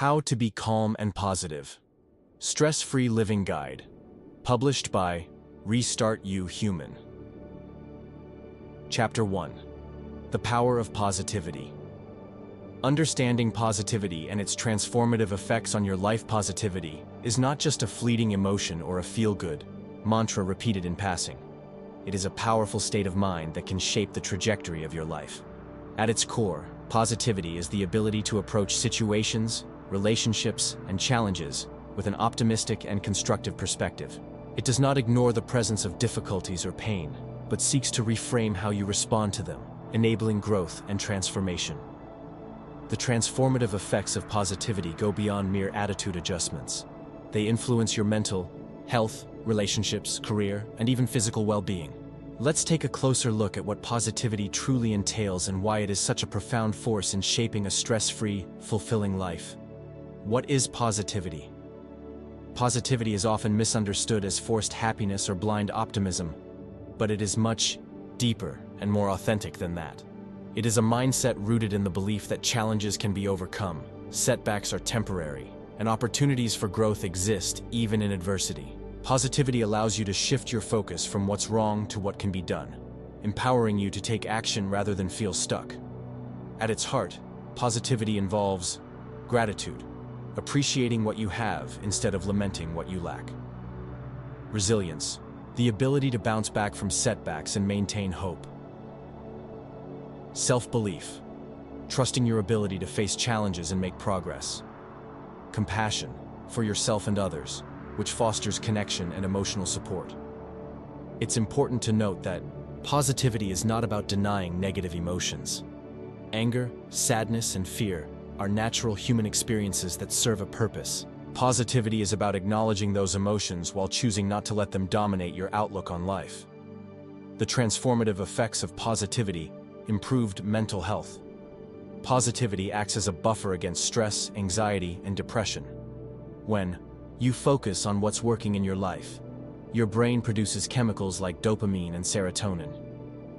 How to Be Calm and Positive. Stress-Free Living Guide. Published by Restart You Human. Chapter 1. The Power of Positivity. Understanding positivity and its transformative effects on your life. Positivity is not just a fleeting emotion or a feel-good mantra repeated in passing. It is a powerful state of mind that can shape the trajectory of your life. At its core, positivity is the ability to approach situations, relationships, and challenges with an optimistic and constructive perspective. It does not ignore the presence of difficulties or pain, but seeks to reframe how you respond to them, enabling growth and transformation. The transformative effects of positivity go beyond mere attitude adjustments. They influence your mental health, relationships, career, and even physical well-being. Let's take a closer look at what positivity truly entails and why it is such a profound force in shaping a stress-free, fulfilling life. What is positivity? Positivity is often misunderstood as forced happiness or blind optimism, but it is much deeper and more authentic than that. It is a mindset rooted in the belief that challenges can be overcome, setbacks are temporary, and opportunities for growth exist even in adversity. Positivity allows you to shift your focus from what's wrong to what can be done, empowering you to take action rather than feel stuck. At its heart, positivity involves gratitude, appreciating what you have instead of lamenting what you lack. Resilience, the ability to bounce back from setbacks and maintain hope. Self-belief, trusting your ability to face challenges and make progress. Compassion, for yourself and others, which fosters connection and emotional support. It's important to note that positivity is not about denying negative emotions. Anger, sadness, and fear are natural human experiences that serve a purpose. Positivity is about acknowledging those emotions while choosing not to let them dominate your outlook on life. The transformative effects of positivity: improved mental health. Positivity acts as a buffer against stress, anxiety, and depression. When you focus on what's working in your life, your brain produces chemicals like dopamine and serotonin,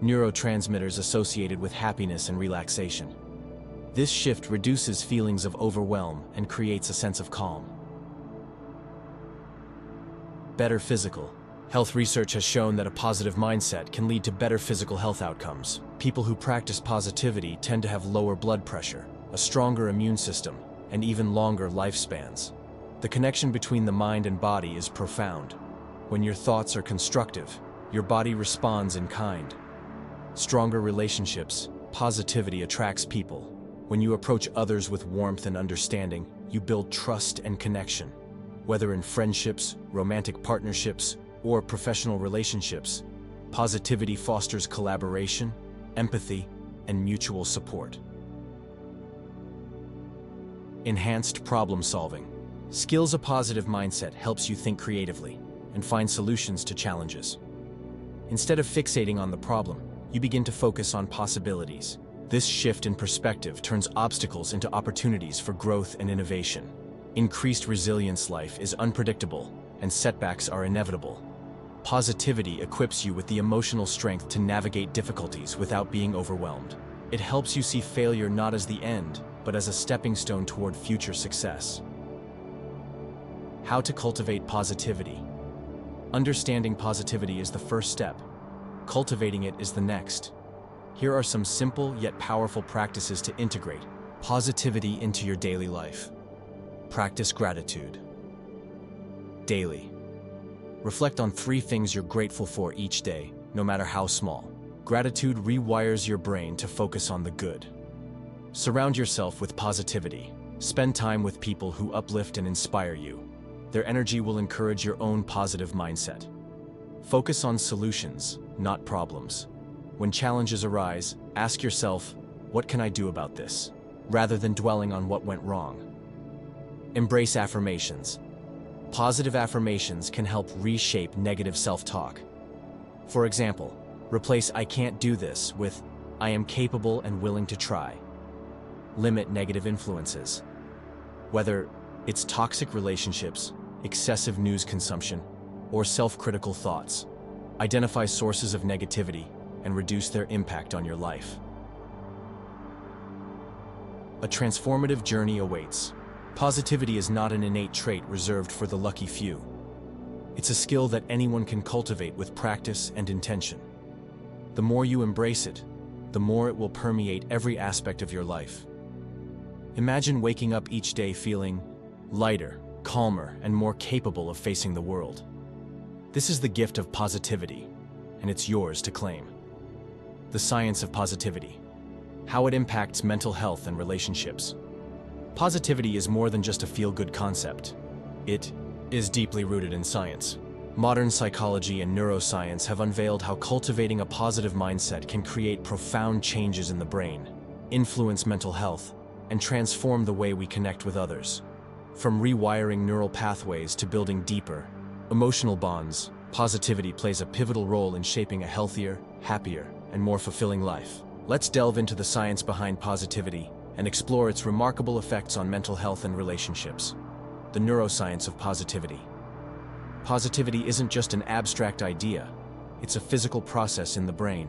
neurotransmitters associated with happiness and relaxation. This shift reduces feelings of overwhelm and creates a sense of calm. Better physical health. Research has shown that a positive mindset can lead to better physical health outcomes. People who practice positivity tend to have lower blood pressure, a stronger immune system, and even longer lifespans. The connection between the mind and body is profound. When your thoughts are constructive, your body responds in kind. Stronger relationships. Positivity attracts people. When you approach others with warmth and understanding, you build trust and connection. Whether in friendships, romantic partnerships, or professional relationships, positivity fosters collaboration, empathy, and mutual support. Enhanced problem solving. Skills. A positive mindset helps you think creatively and find solutions to challenges. Instead of fixating on the problem, you begin to focus on possibilities. This shift in perspective turns obstacles into opportunities for growth and innovation. Increased resilience. Life is unpredictable, and setbacks are inevitable. Positivity equips you with the emotional strength to navigate difficulties without being overwhelmed. It helps you see failure not as the end, but as a stepping stone toward future success. How to cultivate positivity. Understanding positivity is the first step. Cultivating it is the next. Here are some simple yet powerful practices to integrate positivity into your daily life. Practice gratitude. Daily. Reflect on 3 things you're grateful for each day, no matter how small. Gratitude rewires your brain to focus on the good. Surround yourself with positivity. Spend time with people who uplift and inspire you. Their energy will encourage your own positive mindset. Focus on solutions, not problems. When challenges arise, ask yourself, what can I do about this? Rather than dwelling on what went wrong. Embrace affirmations. Positive affirmations can help reshape negative self-talk. For example, replace "I can't do this" with "I am capable and willing to try." Limit negative influences. Whether it's toxic relationships, excessive news consumption, or self-critical thoughts, identify sources of negativity and reduce their impact on your life. A transformative journey awaits. Positivity is not an innate trait reserved for the lucky few. It's a skill that anyone can cultivate with practice and intention. The more you embrace it, the more it will permeate every aspect of your life. Imagine waking up each day feeling lighter, calmer, and more capable of facing the world. This is the gift of positivity, and it's yours to claim. The science of positivity. How it impacts mental health and relationships. Positivity is more than just a feel-good concept. It is deeply rooted in science. Modern psychology and neuroscience have unveiled how cultivating a positive mindset can create profound changes in the brain, influence mental health, and transform the way we connect with others. From rewiring neural pathways to building deeper, emotional bonds, positivity plays a pivotal role in shaping a healthier, happier, and more fulfilling life. Let's delve into the science behind positivity and explore its remarkable effects on mental health and relationships. The neuroscience of positivity. Positivity isn't just an abstract idea, it's a physical process in the brain.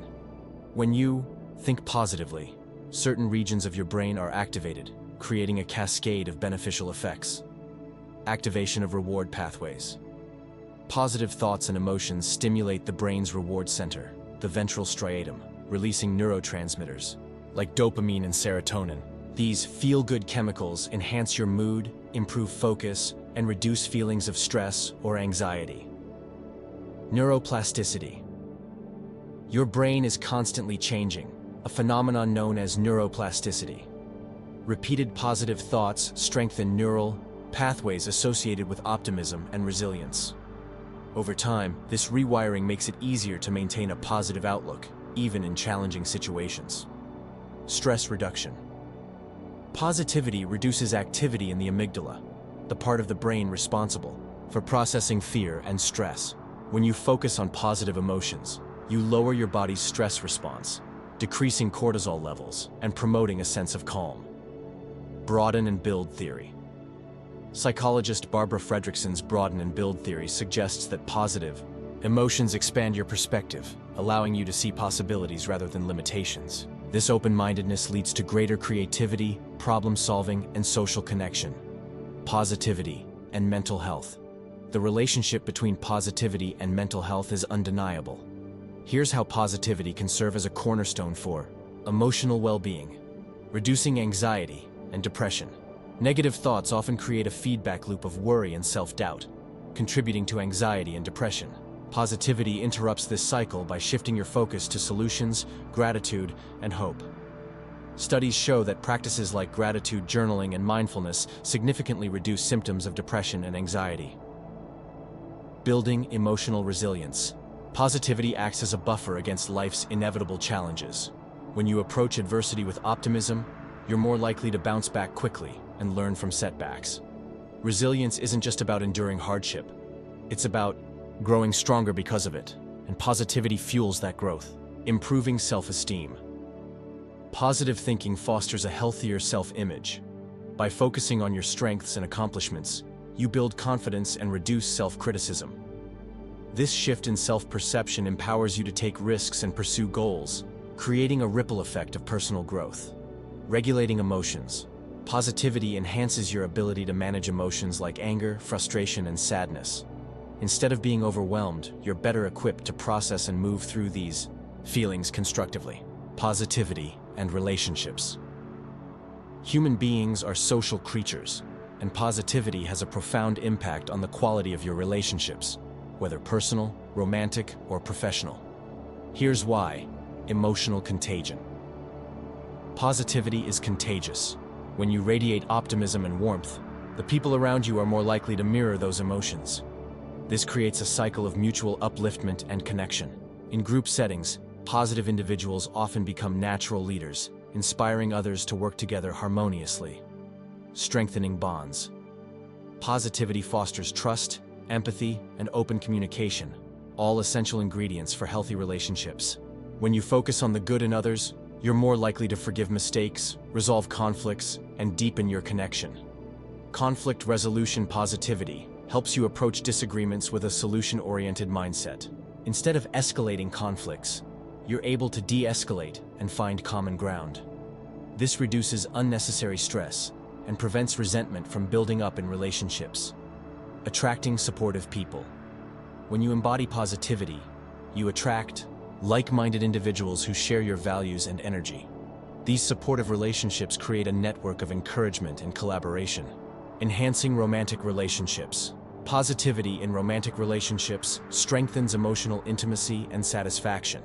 When you think positively, certain regions of your brain are activated, creating a cascade of beneficial effects. Activation of reward pathways. Positive thoughts and emotions stimulate the brain's reward center, the ventral striatum, releasing neurotransmitters, like dopamine and serotonin. These feel-good chemicals enhance your mood, improve focus, and reduce feelings of stress or anxiety. Neuroplasticity. Your brain is constantly changing, a phenomenon known as neuroplasticity. Repeated positive thoughts strengthen neural pathways associated with optimism and resilience. Over time, this rewiring makes it easier to maintain a positive outlook, even in challenging situations. Stress reduction. Positivity reduces activity in the amygdala, the part of the brain responsible for processing fear and stress. When you focus on positive emotions, you lower your body's stress response, decreasing cortisol levels and promoting a sense of calm. Broaden and build theory. Psychologist Barbara Fredrickson's broaden and build theory suggests that positive emotions expand your perspective, allowing you to see possibilities rather than limitations. This open-mindedness leads to greater creativity, problem-solving, and social connection. Positivity and mental health. The relationship between positivity and mental health is undeniable. Here's how positivity can serve as a cornerstone for emotional well-being, reducing anxiety and depression. Negative thoughts often create a feedback loop of worry and self-doubt, contributing to anxiety and depression. Positivity interrupts this cycle by shifting your focus to solutions, gratitude, and hope. Studies show that practices like gratitude journaling and mindfulness significantly reduce symptoms of depression and anxiety. Building emotional resilience. Positivity acts as a buffer against life's inevitable challenges. When you approach adversity with optimism, you're more likely to bounce back quickly and learn from setbacks. Resilience isn't just about enduring hardship. It's about growing stronger because of it, and positivity fuels that growth. Improving self-esteem. Positive thinking fosters a healthier self-image. By focusing on your strengths and accomplishments, you build confidence and reduce self-criticism. This shift in self-perception empowers you to take risks and pursue goals, creating a ripple effect of personal growth. Regulating emotions. Positivity enhances your ability to manage emotions like anger, frustration, and sadness. Instead of being overwhelmed, you're better equipped to process and move through these feelings constructively. Positivity and relationships. Human beings are social creatures, and positivity has a profound impact on the quality of your relationships, whether personal, romantic, or professional. Here's why. Emotional contagion. Positivity is contagious. When you radiate optimism and warmth, the people around you are more likely to mirror those emotions. This creates a cycle of mutual upliftment and connection. In group settings, positive individuals often become natural leaders, inspiring others to work together harmoniously. Strengthening bonds. Positivity fosters trust, empathy, and open communication, all essential ingredients for healthy relationships. When you focus on the good in others, you're more likely to forgive mistakes, resolve conflicts, and deepen your connection. Conflict resolution. Positivity helps you approach disagreements with a solution-oriented mindset. Instead of escalating conflicts, you're able to de-escalate and find common ground. This reduces unnecessary stress and prevents resentment from building up in relationships. Attracting supportive people. When you embody positivity, you attract like-minded individuals who share your values and energy. These supportive relationships create a network of encouragement and collaboration. Enhancing romantic relationships. Positivity in romantic relationships strengthens emotional intimacy and satisfaction.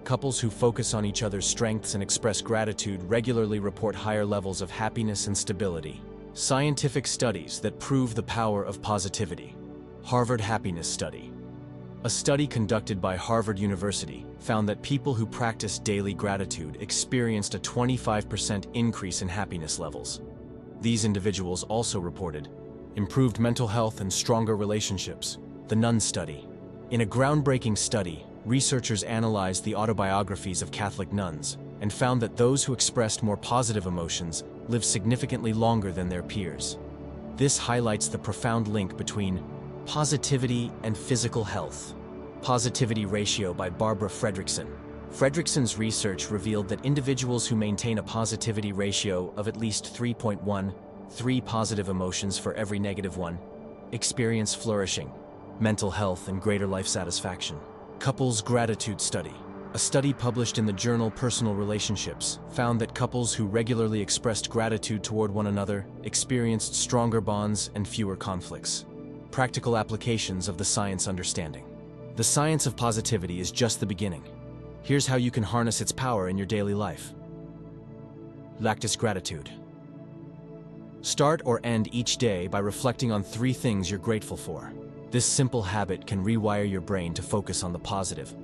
Couples who focus on each other's strengths and express gratitude regularly report higher levels of happiness and stability. Scientific studies that prove the power of positivity. Harvard Happiness Study. A study conducted by Harvard University found that people who practiced daily gratitude experienced a 25% increase in happiness levels. These individuals also reported improved mental health and stronger relationships. The Nun Study. In a groundbreaking study, researchers analyzed the autobiographies of Catholic nuns and found that those who expressed more positive emotions lived significantly longer than their peers. This highlights the profound link between positivity and physical health. Positivity Ratio by Barbara Fredrickson. Fredrickson's research revealed that individuals who maintain a positivity ratio of at least 3.13 positive emotions for every negative one experience flourishing, mental health, and greater life satisfaction. Couples Gratitude Study. A study published in the journal Personal Relationships found that couples who regularly expressed gratitude toward one another experienced stronger bonds and fewer conflicts. Practical applications of the science understanding. The science of positivity is just the beginning. Here's how you can harness its power in your daily life. Practice gratitude. Start or end each day by reflecting on 3 things you're grateful for. This simple habit can rewire your brain to focus on the positive.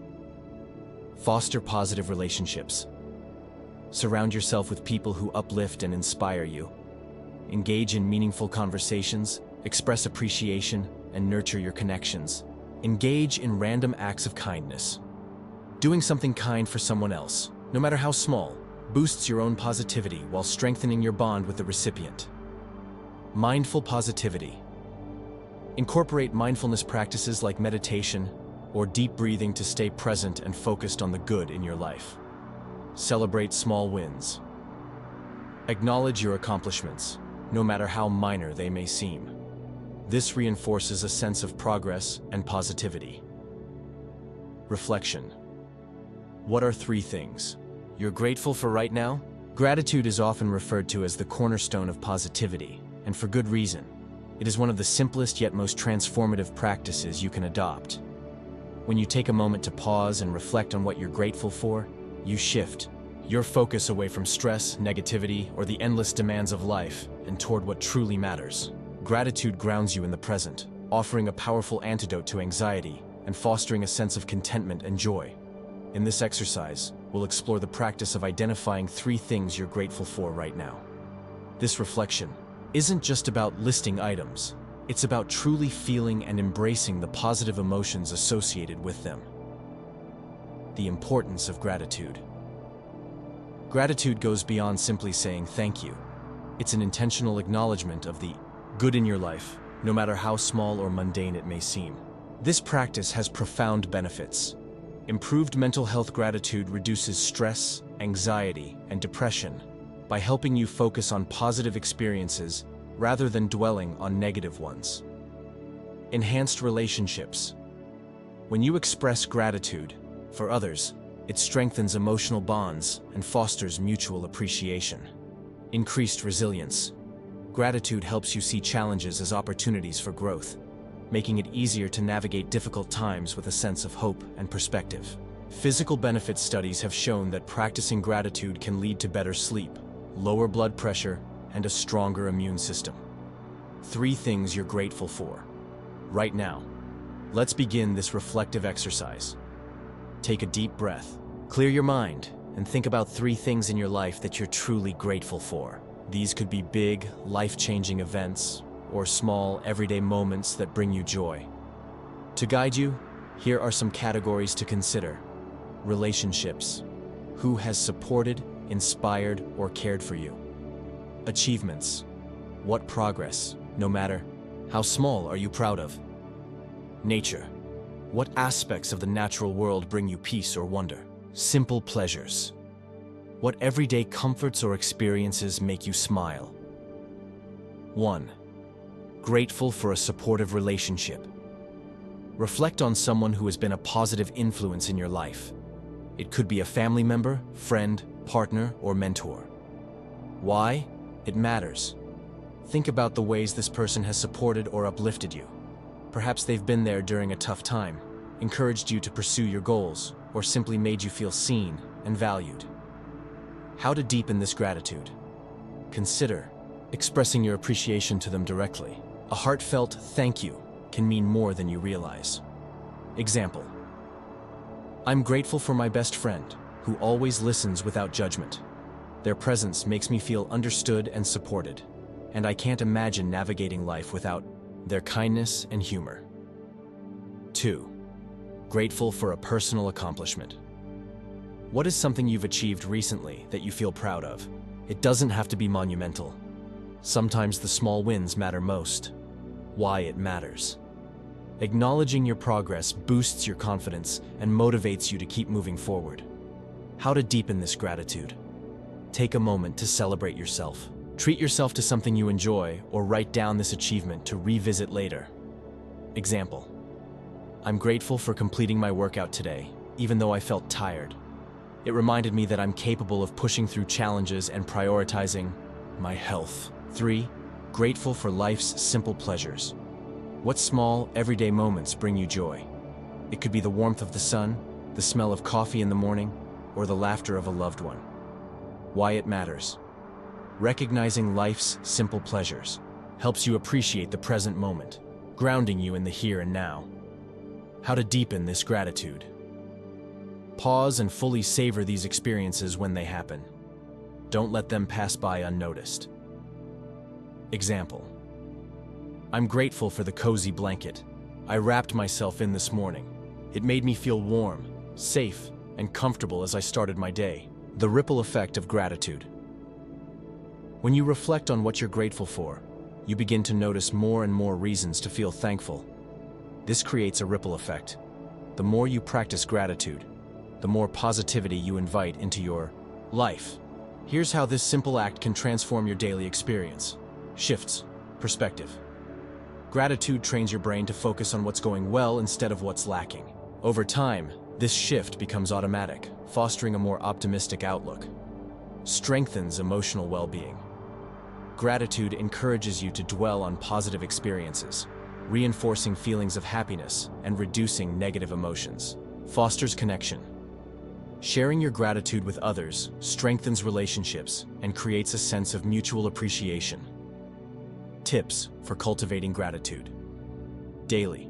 Foster positive relationships. Surround yourself with people who uplift and inspire you. Engage in meaningful conversations, express appreciation, and nurture your connections. Engage in random acts of kindness. Doing something kind for someone else, no matter how small, boosts your own positivity while strengthening your bond with the recipient. Mindful positivity. Incorporate mindfulness practices like meditation or deep breathing to stay present and focused on the good in your life. Celebrate small wins. Acknowledge your accomplishments, no matter how minor they may seem. This reinforces a sense of progress and positivity. Reflection. What are 3 things you're grateful for right now? Gratitude is often referred to as the cornerstone of positivity, and for good reason. It is one of the simplest yet most transformative practices you can adopt. When you take a moment to pause and reflect on what you're grateful for, you shift your focus away from stress, negativity, or the endless demands of life and toward what truly matters. Gratitude grounds you in the present, offering a powerful antidote to anxiety and fostering a sense of contentment and joy. In this exercise, we'll explore the practice of identifying 3 things you're grateful for right now. This reflection isn't just about listing items. It's about truly feeling and embracing the positive emotions associated with them. The importance of gratitude. Gratitude goes beyond simply saying thank you. It's an intentional acknowledgement of the good in your life, no matter how small or mundane it may seem. This practice has profound benefits. Improved mental health. Gratitude reduces stress, anxiety, and depression by helping you focus on positive experiences rather than dwelling on negative ones. Enhanced relationships. When you express gratitude for others, it strengthens emotional bonds and fosters mutual appreciation. Increased resilience. Gratitude helps you see challenges as opportunities for growth, making it easier to navigate difficult times with a sense of hope and perspective. Physical benefit studies have shown that practicing gratitude can lead to better sleep, lower blood pressure, and a stronger immune system. 3 things you're grateful for right now. Let's begin this reflective exercise. Take a deep breath, clear your mind, and think about 3 things in your life that you're truly grateful for. These could be big, life-changing events, or small, everyday moments that bring you joy. To guide you, here are some categories to consider. Relationships. Who has supported, inspired, or cared for you? Achievements. What progress, no matter how small, are you proud of? Nature. What aspects of the natural world bring you peace or wonder? Simple pleasures. What everyday comforts or experiences make you smile? 1. Grateful for a supportive relationship. Reflect on someone who has been a positive influence in your life. It could be a family member, friend, partner, or mentor. Why? It matters. Think about the ways this person has supported or uplifted you. Perhaps they've been there during a tough time, encouraged you to pursue your goals, or simply made you feel seen and valued. How to deepen this gratitude? Consider expressing your appreciation to them directly. A heartfelt thank you can mean more than you realize. Example: I'm grateful for my best friend, who always listens without judgment. Their presence makes me feel understood and supported, and I can't imagine navigating life without their kindness and humor. 2. Grateful for a personal accomplishment. What is something you've achieved recently that you feel proud of? It doesn't have to be monumental. Sometimes the small wins matter most. Why it matters. Acknowledging your progress boosts your confidence and motivates you to keep moving forward. How to deepen this gratitude? Take a moment to celebrate yourself. Treat yourself to something you enjoy, or write down this achievement to revisit later. Example: I'm grateful for completing my workout today, even though I felt tired. It reminded me that I'm capable of pushing through challenges and prioritizing my health. 3. Grateful for life's simple pleasures. What small, everyday moments bring you joy? It could be the warmth of the sun, the smell of coffee in the morning, or the laughter of a loved one. Why it matters. Recognizing life's simple pleasures helps you appreciate the present moment, grounding you in the here and now. How to deepen this gratitude. Pause and fully savor these experiences when they happen. Don't let them pass by unnoticed. Example: I'm grateful for the cozy blanket I wrapped myself in this morning. It made me feel warm, safe, and comfortable as I started my day. The ripple effect of gratitude. When you reflect on what you're grateful for, you begin to notice more and more reasons to feel thankful. This creates a ripple effect. The more you practice gratitude, the more positivity you invite into your life. Here's how this simple act can transform your daily experience. Shifts perspective. Gratitude trains your brain to focus on what's going well instead of what's lacking. Over time, this shift becomes automatic, fostering a more optimistic outlook. Strengthens emotional well-being. Gratitude encourages you to dwell on positive experiences, reinforcing feelings of happiness and reducing negative emotions. Fosters connection. Sharing your gratitude with others strengthens relationships and creates a sense of mutual appreciation. Tips for cultivating gratitude. Daily.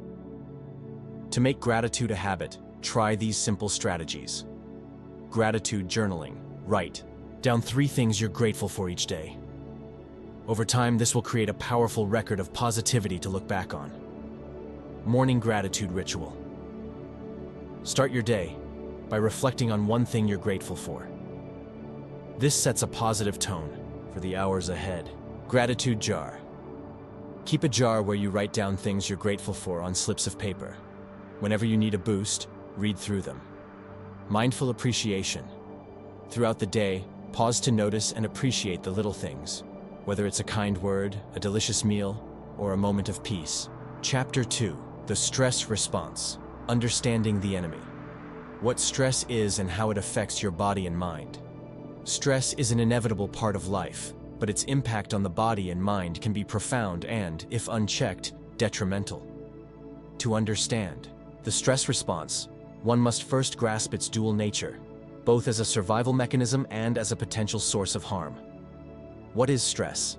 To make gratitude a habit, try these simple strategies. Gratitude journaling. Write down 3 things you're grateful for each day. Over time, this will create a powerful record of positivity to look back on. Morning gratitude ritual. Start your day by reflecting on one thing you're grateful for. This sets a positive tone for the hours ahead. Gratitude jar. Keep a jar where you write down things you're grateful for on slips of paper. Whenever you need a boost, read through them. Mindful appreciation. Throughout the day, pause to notice and appreciate the little things, whether it's a kind word, a delicious meal, or a moment of peace. Chapter 2. The stress response. Understanding the enemy. What stress is and how it affects your body and mind. Stress is an inevitable part of life, but its impact on the body and mind can be profound and, if unchecked, detrimental. To understand the stress response, one must first grasp its dual nature, both as a survival mechanism and as a potential source of harm. What is stress?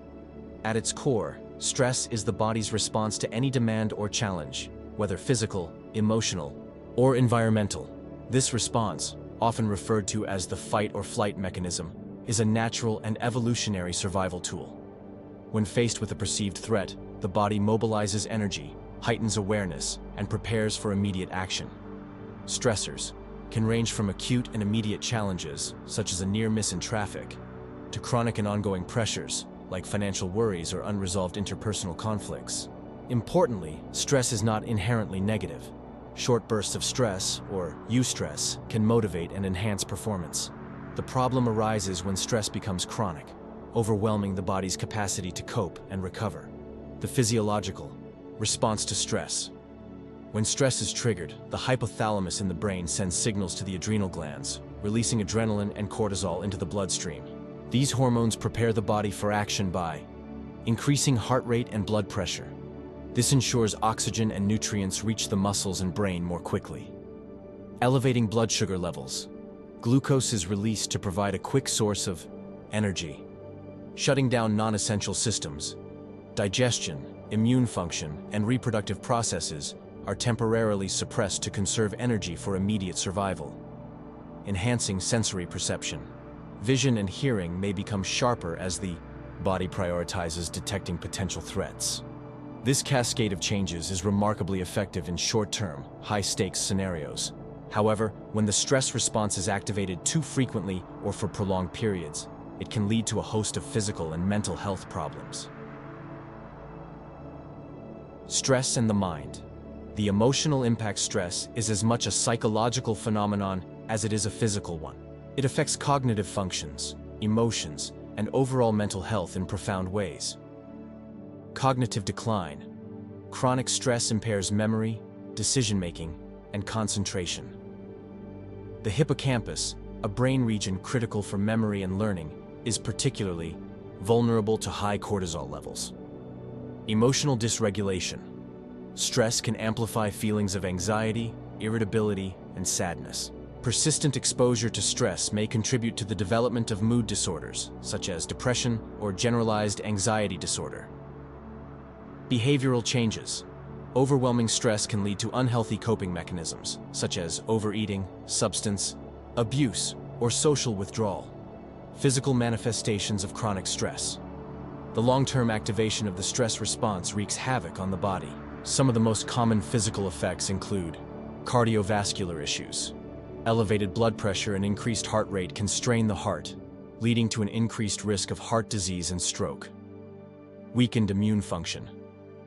At its core, stress is the body's response to any demand or challenge, whether physical, emotional, or environmental. This response, often referred to as the fight or flight mechanism, is a natural and evolutionary survival tool. When faced with a perceived threat, the body mobilizes energy, heightens awareness, and prepares for immediate action. Stressors can range from acute and immediate challenges, such as a near miss in traffic, to chronic and ongoing pressures, like financial worries or unresolved interpersonal conflicts. Importantly, stress is not inherently negative. Short bursts of stress, or eustress, can motivate and enhance performance. The problem arises when stress becomes chronic. overwhelming the body's capacity to cope and recover. The physiological response to stress. When stress is triggered, the hypothalamus in the brain sends signals to the adrenal glands, releasing adrenaline and cortisol into the bloodstream. These hormones prepare the body for action by increasing heart rate and blood pressure. This ensures oxygen and nutrients reach the muscles and brain more quickly. Elevating blood sugar levels. Glucose is released to provide a quick source of energy. Shutting down non-essential systems. Digestion, immune function, and reproductive processes are temporarily suppressed to conserve energy for immediate survival. Enhancing sensory perception. Vision and hearing may become sharper as the body prioritizes detecting potential threats. This cascade of changes is remarkably effective in short-term, high-stakes scenarios. However, when the stress response is activated too frequently or for prolonged periods, it can lead to a host of physical and mental health problems. Stress and the mind. The emotional impact stress is as much a psychological phenomenon as it is a physical one. It affects cognitive functions, emotions, and overall mental health in profound ways. Cognitive decline. Chronic stress impairs memory, decision-making, and concentration. The hippocampus, a brain region critical for memory and learning, is particularly vulnerable to high cortisol levels. Emotional dysregulation. Stress can amplify feelings of anxiety, irritability, and sadness. Persistent exposure to stress may contribute to the development of mood disorders, such as depression or generalized anxiety disorder. Behavioral changes. Overwhelming stress can lead to unhealthy coping mechanisms, such as overeating, substance abuse, or social withdrawal. Physical manifestations of chronic stress. The long-term activation of the stress response wreaks havoc on the body. Some of the most common physical effects include cardiovascular issues. Elevated blood pressure and increased heart rate can strain the heart, leading to an increased risk of heart disease and stroke. Weakened immune function.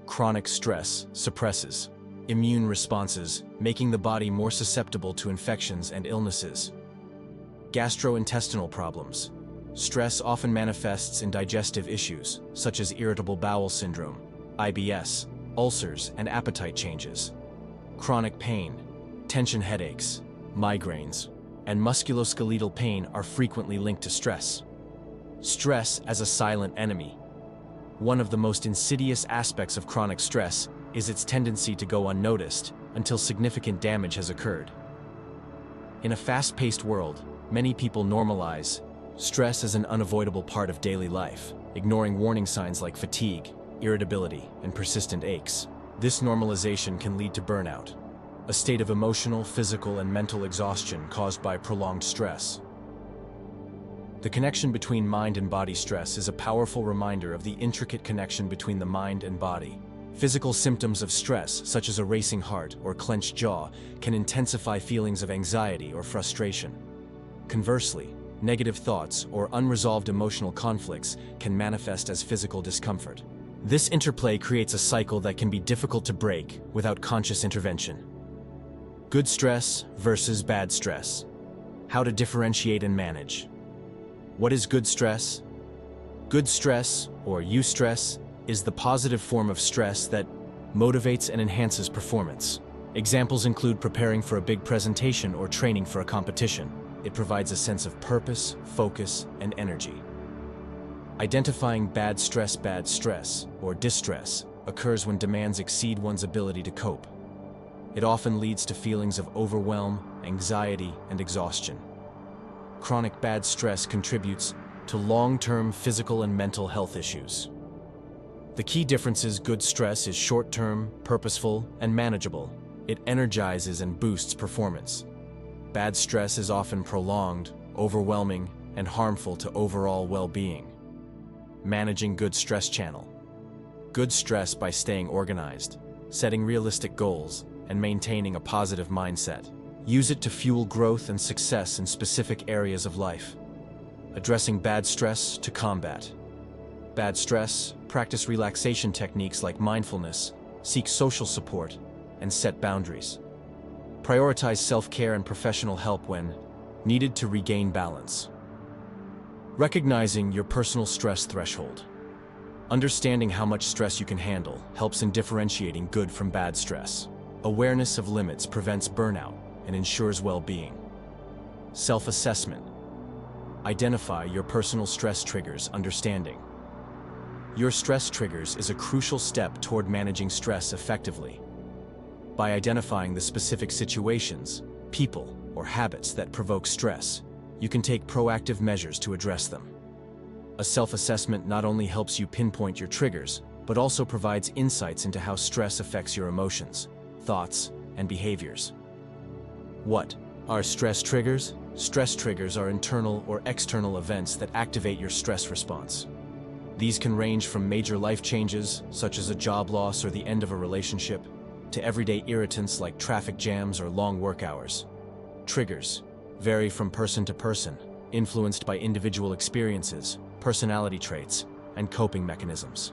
Chronic stress suppresses immune responses, making the body more susceptible to infections and illnesses. Gastrointestinal problems. Stress often manifests in digestive issues, such as irritable bowel syndrome, IBS, ulcers, and appetite changes. Chronic pain, tension headaches, migraines, and musculoskeletal pain are frequently linked to stress. Stress as a silent enemy. One of the most insidious aspects of chronic stress is its tendency to go unnoticed until significant damage has occurred. In a fast-paced world, many people normalize stress as an unavoidable part of daily life, ignoring warning signs like fatigue, irritability, and persistent aches. This normalization can lead to burnout, a state of emotional, physical, and mental exhaustion caused by prolonged stress. The connection between mind and body stress is a powerful reminder of the intricate connection between the mind and body. Physical symptoms of stress, such as a racing heart or clenched jaw, can intensify feelings of anxiety or frustration. Conversely, negative thoughts or unresolved emotional conflicts can manifest as physical discomfort. This interplay creates a cycle that can be difficult to break without conscious intervention. Good stress versus bad stress. How to differentiate and manage. What is good stress? Good stress, or eustress, is the positive form of stress that motivates and enhances performance. Examples include preparing for a big presentation or training for a competition. It provides a sense of purpose, focus, and energy. Identifying bad stress, or distress, occurs when demands exceed one's ability to cope. It often leads to feelings of overwhelm, anxiety, and exhaustion. Chronic bad stress contributes to long-term physical and mental health issues. The key difference is good stress is short-term, purposeful, and manageable. It energizes and boosts performance. Bad stress is often prolonged, overwhelming, and harmful to overall well-being. Managing good stress channel. Good stress by staying organized, setting realistic goals, and maintaining a positive mindset. Use it to fuel growth and success in specific areas of life. Addressing bad stress to combat. Bad stress, practice relaxation techniques like mindfulness, seek social support, and set boundaries. Prioritize self-care and professional help when needed to regain balance. Recognizing your personal stress threshold. Understanding how much stress you can handle helps in differentiating good from bad stress. Awareness of limits prevents burnout and ensures well-being. Self-assessment. Identify your personal stress triggers. Understanding your stress triggers is a crucial step toward managing stress effectively. By identifying the specific situations, people, or habits that provoke stress, you can take proactive measures to address them. A self-assessment not only helps you pinpoint your triggers, but also provides insights into how stress affects your emotions, thoughts, and behaviors. What are stress triggers? Stress triggers are internal or external events that activate your stress response. These can range from major life changes, such as a job loss or the end of a relationship, to everyday irritants like traffic jams or long work hours. Triggers vary from person to person, influenced by individual experiences, personality traits, and coping mechanisms.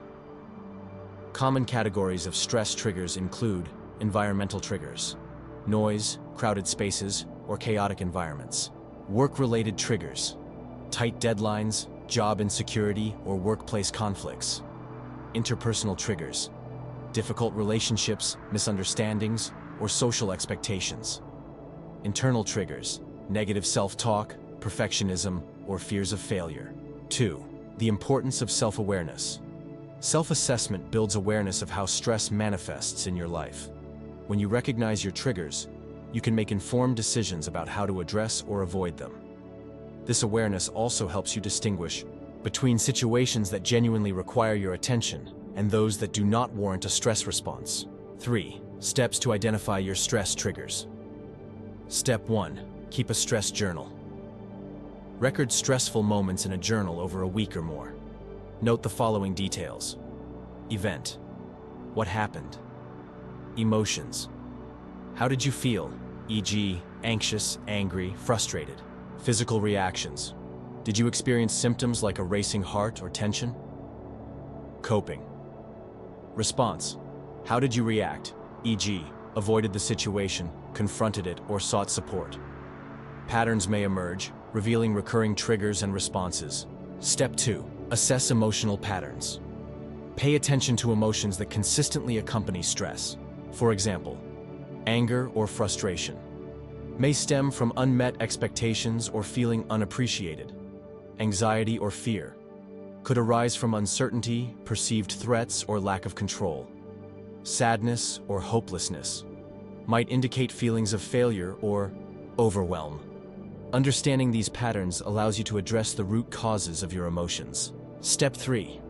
Common categories of stress triggers include environmental triggers, noise, crowded spaces, or chaotic environments. Work-related triggers, tight deadlines, job insecurity, or workplace conflicts. Interpersonal triggers, difficult relationships, misunderstandings, or social expectations. Internal triggers, negative self-talk, perfectionism, or fears of failure. 2. The importance of self-awareness. Self-assessment builds awareness of how stress manifests in your life. When you recognize your triggers, you can make informed decisions about how to address or avoid them. This awareness also helps you distinguish between situations that genuinely require your attention and those that do not warrant a stress response. 3. Steps to identify your stress triggers. Step 1. Keep a stress journal. Record stressful moments in a journal over a week or more. Note the following details. Event. What happened? Emotions. How did you feel? E.g., anxious, angry, frustrated. Physical reactions. Did you experience symptoms like a racing heart or tension? Coping. Response. How did you react? E.g., avoided the situation, confronted it, or sought support. Patterns may emerge, revealing recurring triggers and responses. Step 2. Assess emotional patterns. Pay attention to emotions that consistently accompany stress. For example, anger or frustration may stem from unmet expectations or feeling unappreciated. Anxiety or fear could arise from uncertainty, perceived threats, or lack of control. Sadness or hopelessness might indicate feelings of failure or overwhelm. Understanding these patterns allows you to address the root causes of your emotions. Step 3.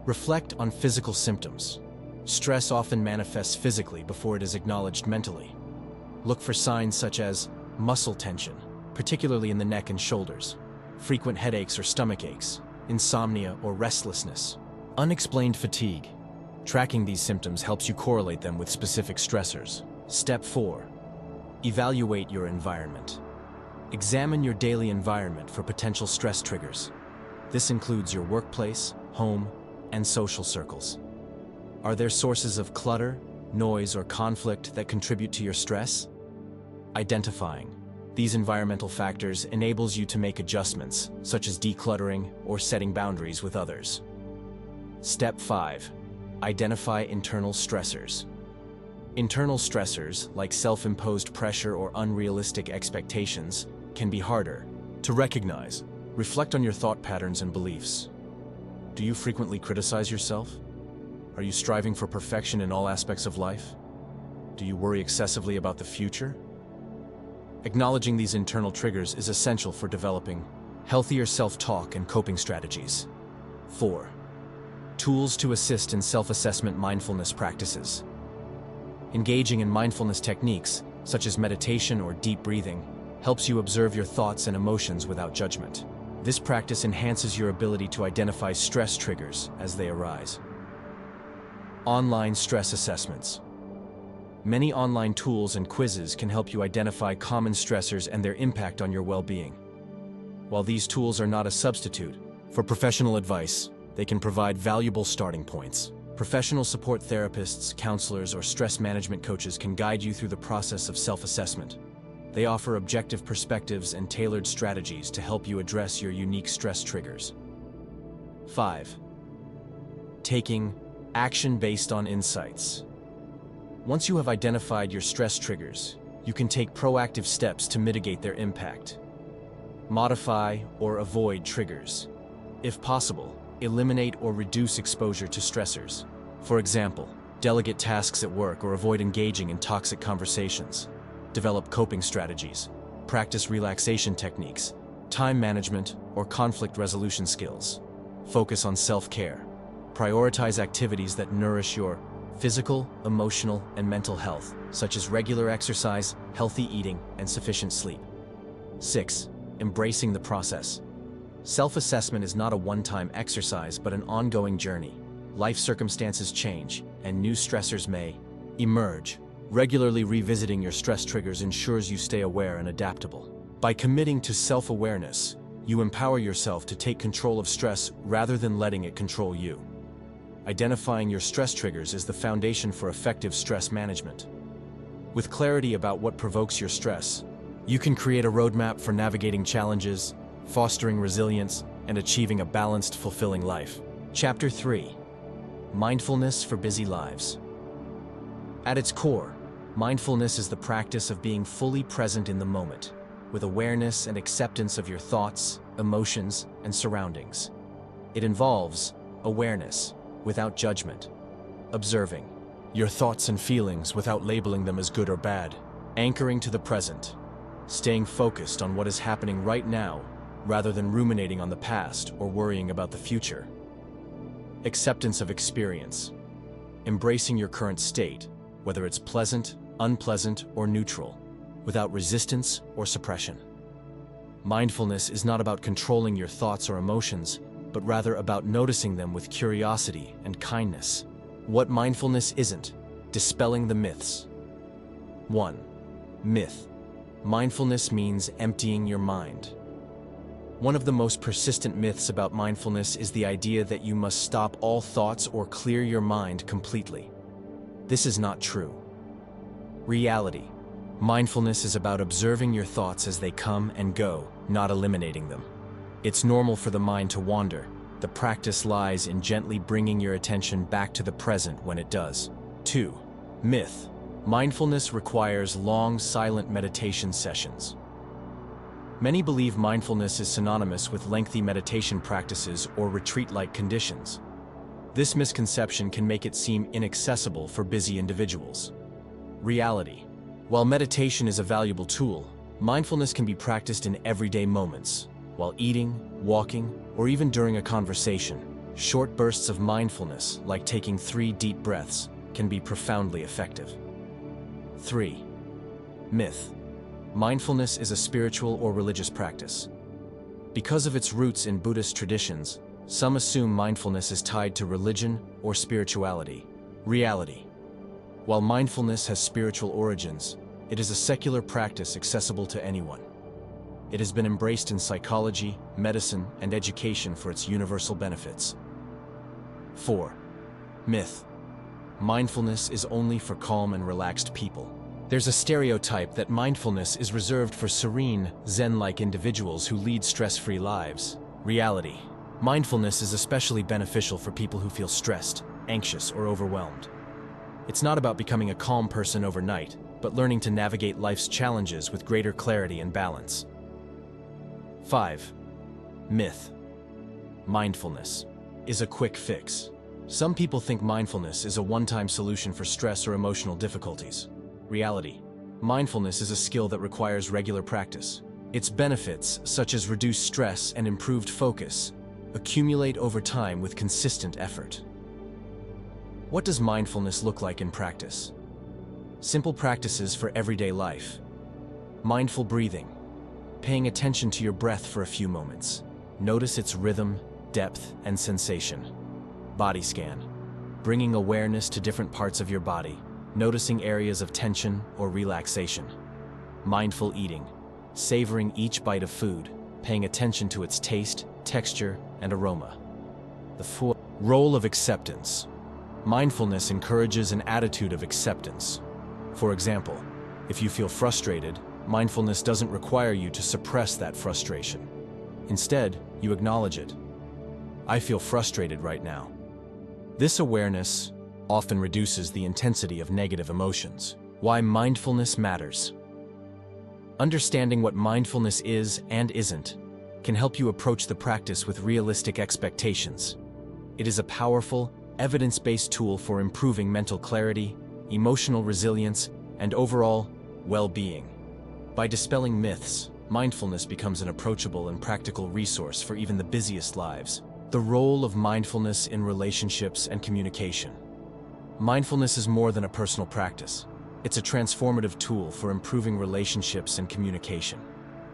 Reflect on physical symptoms. Stress often manifests physically before it is acknowledged mentally. Look for signs such as muscle tension, particularly in the neck and shoulders, frequent headaches or stomach aches, insomnia or restlessness, unexplained fatigue. Tracking these symptoms helps you correlate them with specific stressors. Step 4. Evaluate your environment. Examine your daily environment for potential stress triggers. This includes your workplace, home, and social circles. Are there sources of clutter, noise, or conflict that contribute to your stress? Identifying these environmental factors enables you to make adjustments, such as decluttering or setting boundaries with others. Step 5. Identify internal stressors. Internal stressors, like self-imposed pressure or unrealistic expectations, can be harder to recognize. Reflect on your thought patterns and beliefs. Do you frequently criticize yourself? Are you striving for perfection in all aspects of life? Do you worry excessively about the future? Acknowledging these internal triggers is essential for developing healthier self-talk and coping strategies. 4. Tools to assist in self-assessment mindfulness practices. Engaging in mindfulness techniques, such as meditation or deep breathing, helps you observe your thoughts and emotions without judgment. This practice enhances your ability to identify stress triggers as they arise. Online stress assessments. Many online tools and quizzes can help you identify common stressors and their impact on your well-being. While these tools are not a substitute for professional advice, they can provide valuable starting points. Professional support therapists, counselors, or stress management coaches can guide you through the process of self-assessment. They offer objective perspectives and tailored strategies to help you address your unique stress triggers. 5. Taking action based on insights. Once you have identified your stress triggers, you can take proactive steps to mitigate their impact. Modify or avoid triggers. If possible, eliminate or reduce exposure to stressors. For example, delegate tasks at work or avoid engaging in toxic conversations. Develop coping strategies. Practice relaxation techniques, time management, or conflict resolution skills. Focus on self-care. Prioritize activities that nourish your physical, emotional, and mental health, such as regular exercise, healthy eating, and sufficient sleep. 6. Embracing the process. Self-assessment is not a one-time exercise but an ongoing journey. Life circumstances change, and new stressors may emerge. Regularly revisiting your stress triggers ensures you stay aware and adaptable. By committing to self-awareness, you empower yourself to take control of stress rather than letting it control you. Identifying your stress triggers is the foundation for effective stress management. With clarity about what provokes your stress, you can create a roadmap for navigating challenges, fostering resilience, and achieving a balanced, fulfilling life. Chapter 3. Mindfulness for Busy Lives. At its core, mindfulness is the practice of being fully present in the moment, with awareness and acceptance of your thoughts, emotions, and surroundings. It involves awareness without judgment, observing your thoughts and feelings without labeling them as good or bad, anchoring to the present, staying focused on what is happening right now rather than ruminating on the past or worrying about the future. Acceptance of experience, embracing your current state, whether it's pleasant, unpleasant, or neutral, without resistance or suppression. Mindfulness is not about controlling your thoughts or emotions, but rather about noticing them with curiosity and kindness. What mindfulness isn't: dispelling the myths. 1. Myth. Mindfulness means emptying your mind. One of the most persistent myths about mindfulness is the idea that you must stop all thoughts or clear your mind completely. This is not true. Reality. Mindfulness is about observing your thoughts as they come and go, not eliminating them. It's normal for the mind to wander. The practice lies in gently bringing your attention back to the present when it does. 2. Myth. Mindfulness requires long, silent meditation sessions. Many believe mindfulness is synonymous with lengthy meditation practices or retreat-like conditions. This misconception can make it seem inaccessible for busy individuals. Reality. While meditation is a valuable tool, mindfulness can be practiced in everyday moments, while eating, walking, or even during a conversation. Short bursts of mindfulness, like taking 3 deep breaths, can be profoundly effective. 3. Myth. Mindfulness is a spiritual or religious practice. Because of its roots in Buddhist traditions, some assume mindfulness is tied to religion or spirituality. Reality. While mindfulness has spiritual origins, it is a secular practice accessible to anyone. It has been embraced in psychology, medicine, and education for its universal benefits. 4. Myth. Mindfulness is only for calm and relaxed people. There's a stereotype that mindfulness is reserved for serene, Zen-like individuals who lead stress-free lives. Reality. Mindfulness is especially beneficial for people who feel stressed, anxious, or overwhelmed. It's not about becoming a calm person overnight, but learning to navigate life's challenges with greater clarity and balance. 5. Myth. Mindfulness is a quick fix. Some people think mindfulness is a one-time solution for stress or emotional difficulties. Reality. Mindfulness is a skill that requires regular practice. Its benefits, such as reduced stress and improved focus, accumulate over time with consistent effort. What does mindfulness look like in practice? Simple practices for everyday life. Mindful breathing. Paying attention to your breath for a few moments. Notice its rhythm, depth, and sensation. Body scan. Bringing awareness to different parts of your body, noticing areas of tension or relaxation. Mindful eating. Savoring each bite of food, paying attention to its taste, texture, and aroma. The role of acceptance. Mindfulness encourages an attitude of acceptance. For example, if you feel frustrated, Mindfulness doesn't require you to suppress that frustration. Instead, you acknowledge it. I feel frustrated right now. This awareness often reduces the intensity of negative emotions. Why mindfulness matters. Understanding what mindfulness is and isn't can help you approach the practice with realistic expectations. It is a powerful, evidence-based tool for improving mental clarity, emotional resilience, and overall well-being. By dispelling myths, mindfulness becomes an approachable and practical resource for even the busiest lives. The role of mindfulness in relationships and communication. Mindfulness is more than a personal practice. It's a transformative tool for improving relationships and communication.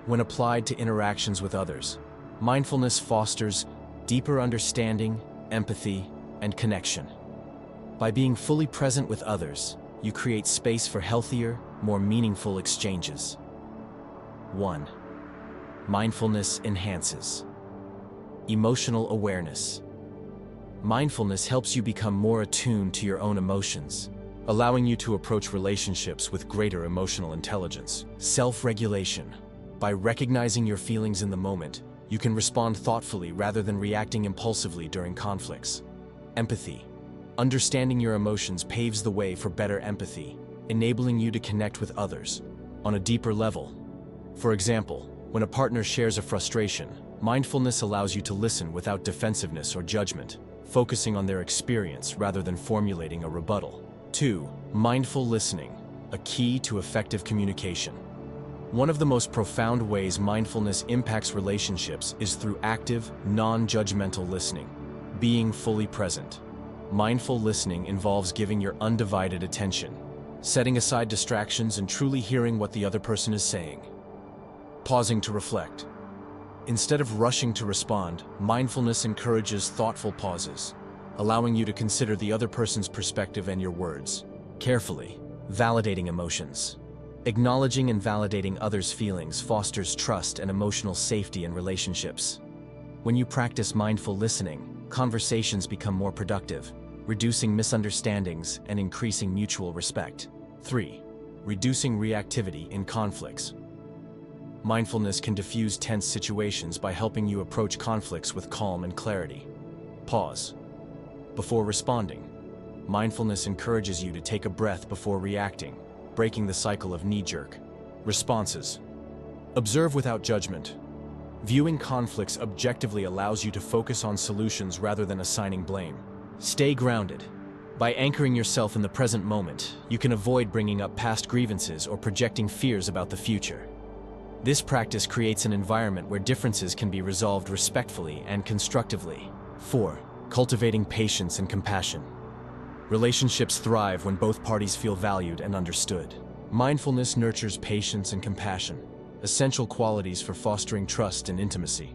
When applied to interactions with others, mindfulness fosters deeper understanding, empathy, and connection. By being fully present with others, you create space for healthier, more meaningful exchanges. 1. Mindfulness enhances emotional awareness. Mindfulness helps you become more attuned to your own emotions, allowing you to approach relationships with greater emotional intelligence. Self-regulation. By recognizing your feelings in the moment, you can respond thoughtfully rather than reacting impulsively during conflicts. Empathy. Understanding your emotions paves the way for better empathy, enabling you to connect with others on a deeper level. For example, when a partner shares a frustration, mindfulness allows you to listen without defensiveness or judgment, focusing on their experience rather than formulating a rebuttal. 2. Mindful listening, a key to effective communication. One of the most profound ways mindfulness impacts relationships is through active, non-judgmental listening, being fully present. Mindful listening involves giving your undivided attention, setting aside distractions and truly hearing what the other person is saying. Pausing to reflect. Instead of rushing to respond, mindfulness encourages thoughtful pauses, allowing you to consider the other person's perspective and your words carefully. Validating emotions. Acknowledging and validating others' feelings fosters trust and emotional safety in relationships. When you practice mindful listening, conversations become more productive, reducing misunderstandings and increasing mutual respect. 3. Reducing reactivity in conflicts. Mindfulness can diffuse tense situations by helping you approach conflicts with calm and clarity. Pause before responding. Mindfulness encourages you to take a breath before reacting, breaking the cycle of knee-jerk responses. Observe without judgment. Viewing conflicts objectively allows you to focus on solutions rather than assigning blame. Stay grounded. By anchoring yourself in the present moment, you can avoid bringing up past grievances or projecting fears about the future. This practice creates an environment where differences can be resolved respectfully and constructively. 4. Cultivating patience and compassion. Relationships thrive when both parties feel valued and understood. Mindfulness nurtures patience and compassion, essential qualities for fostering trust and intimacy.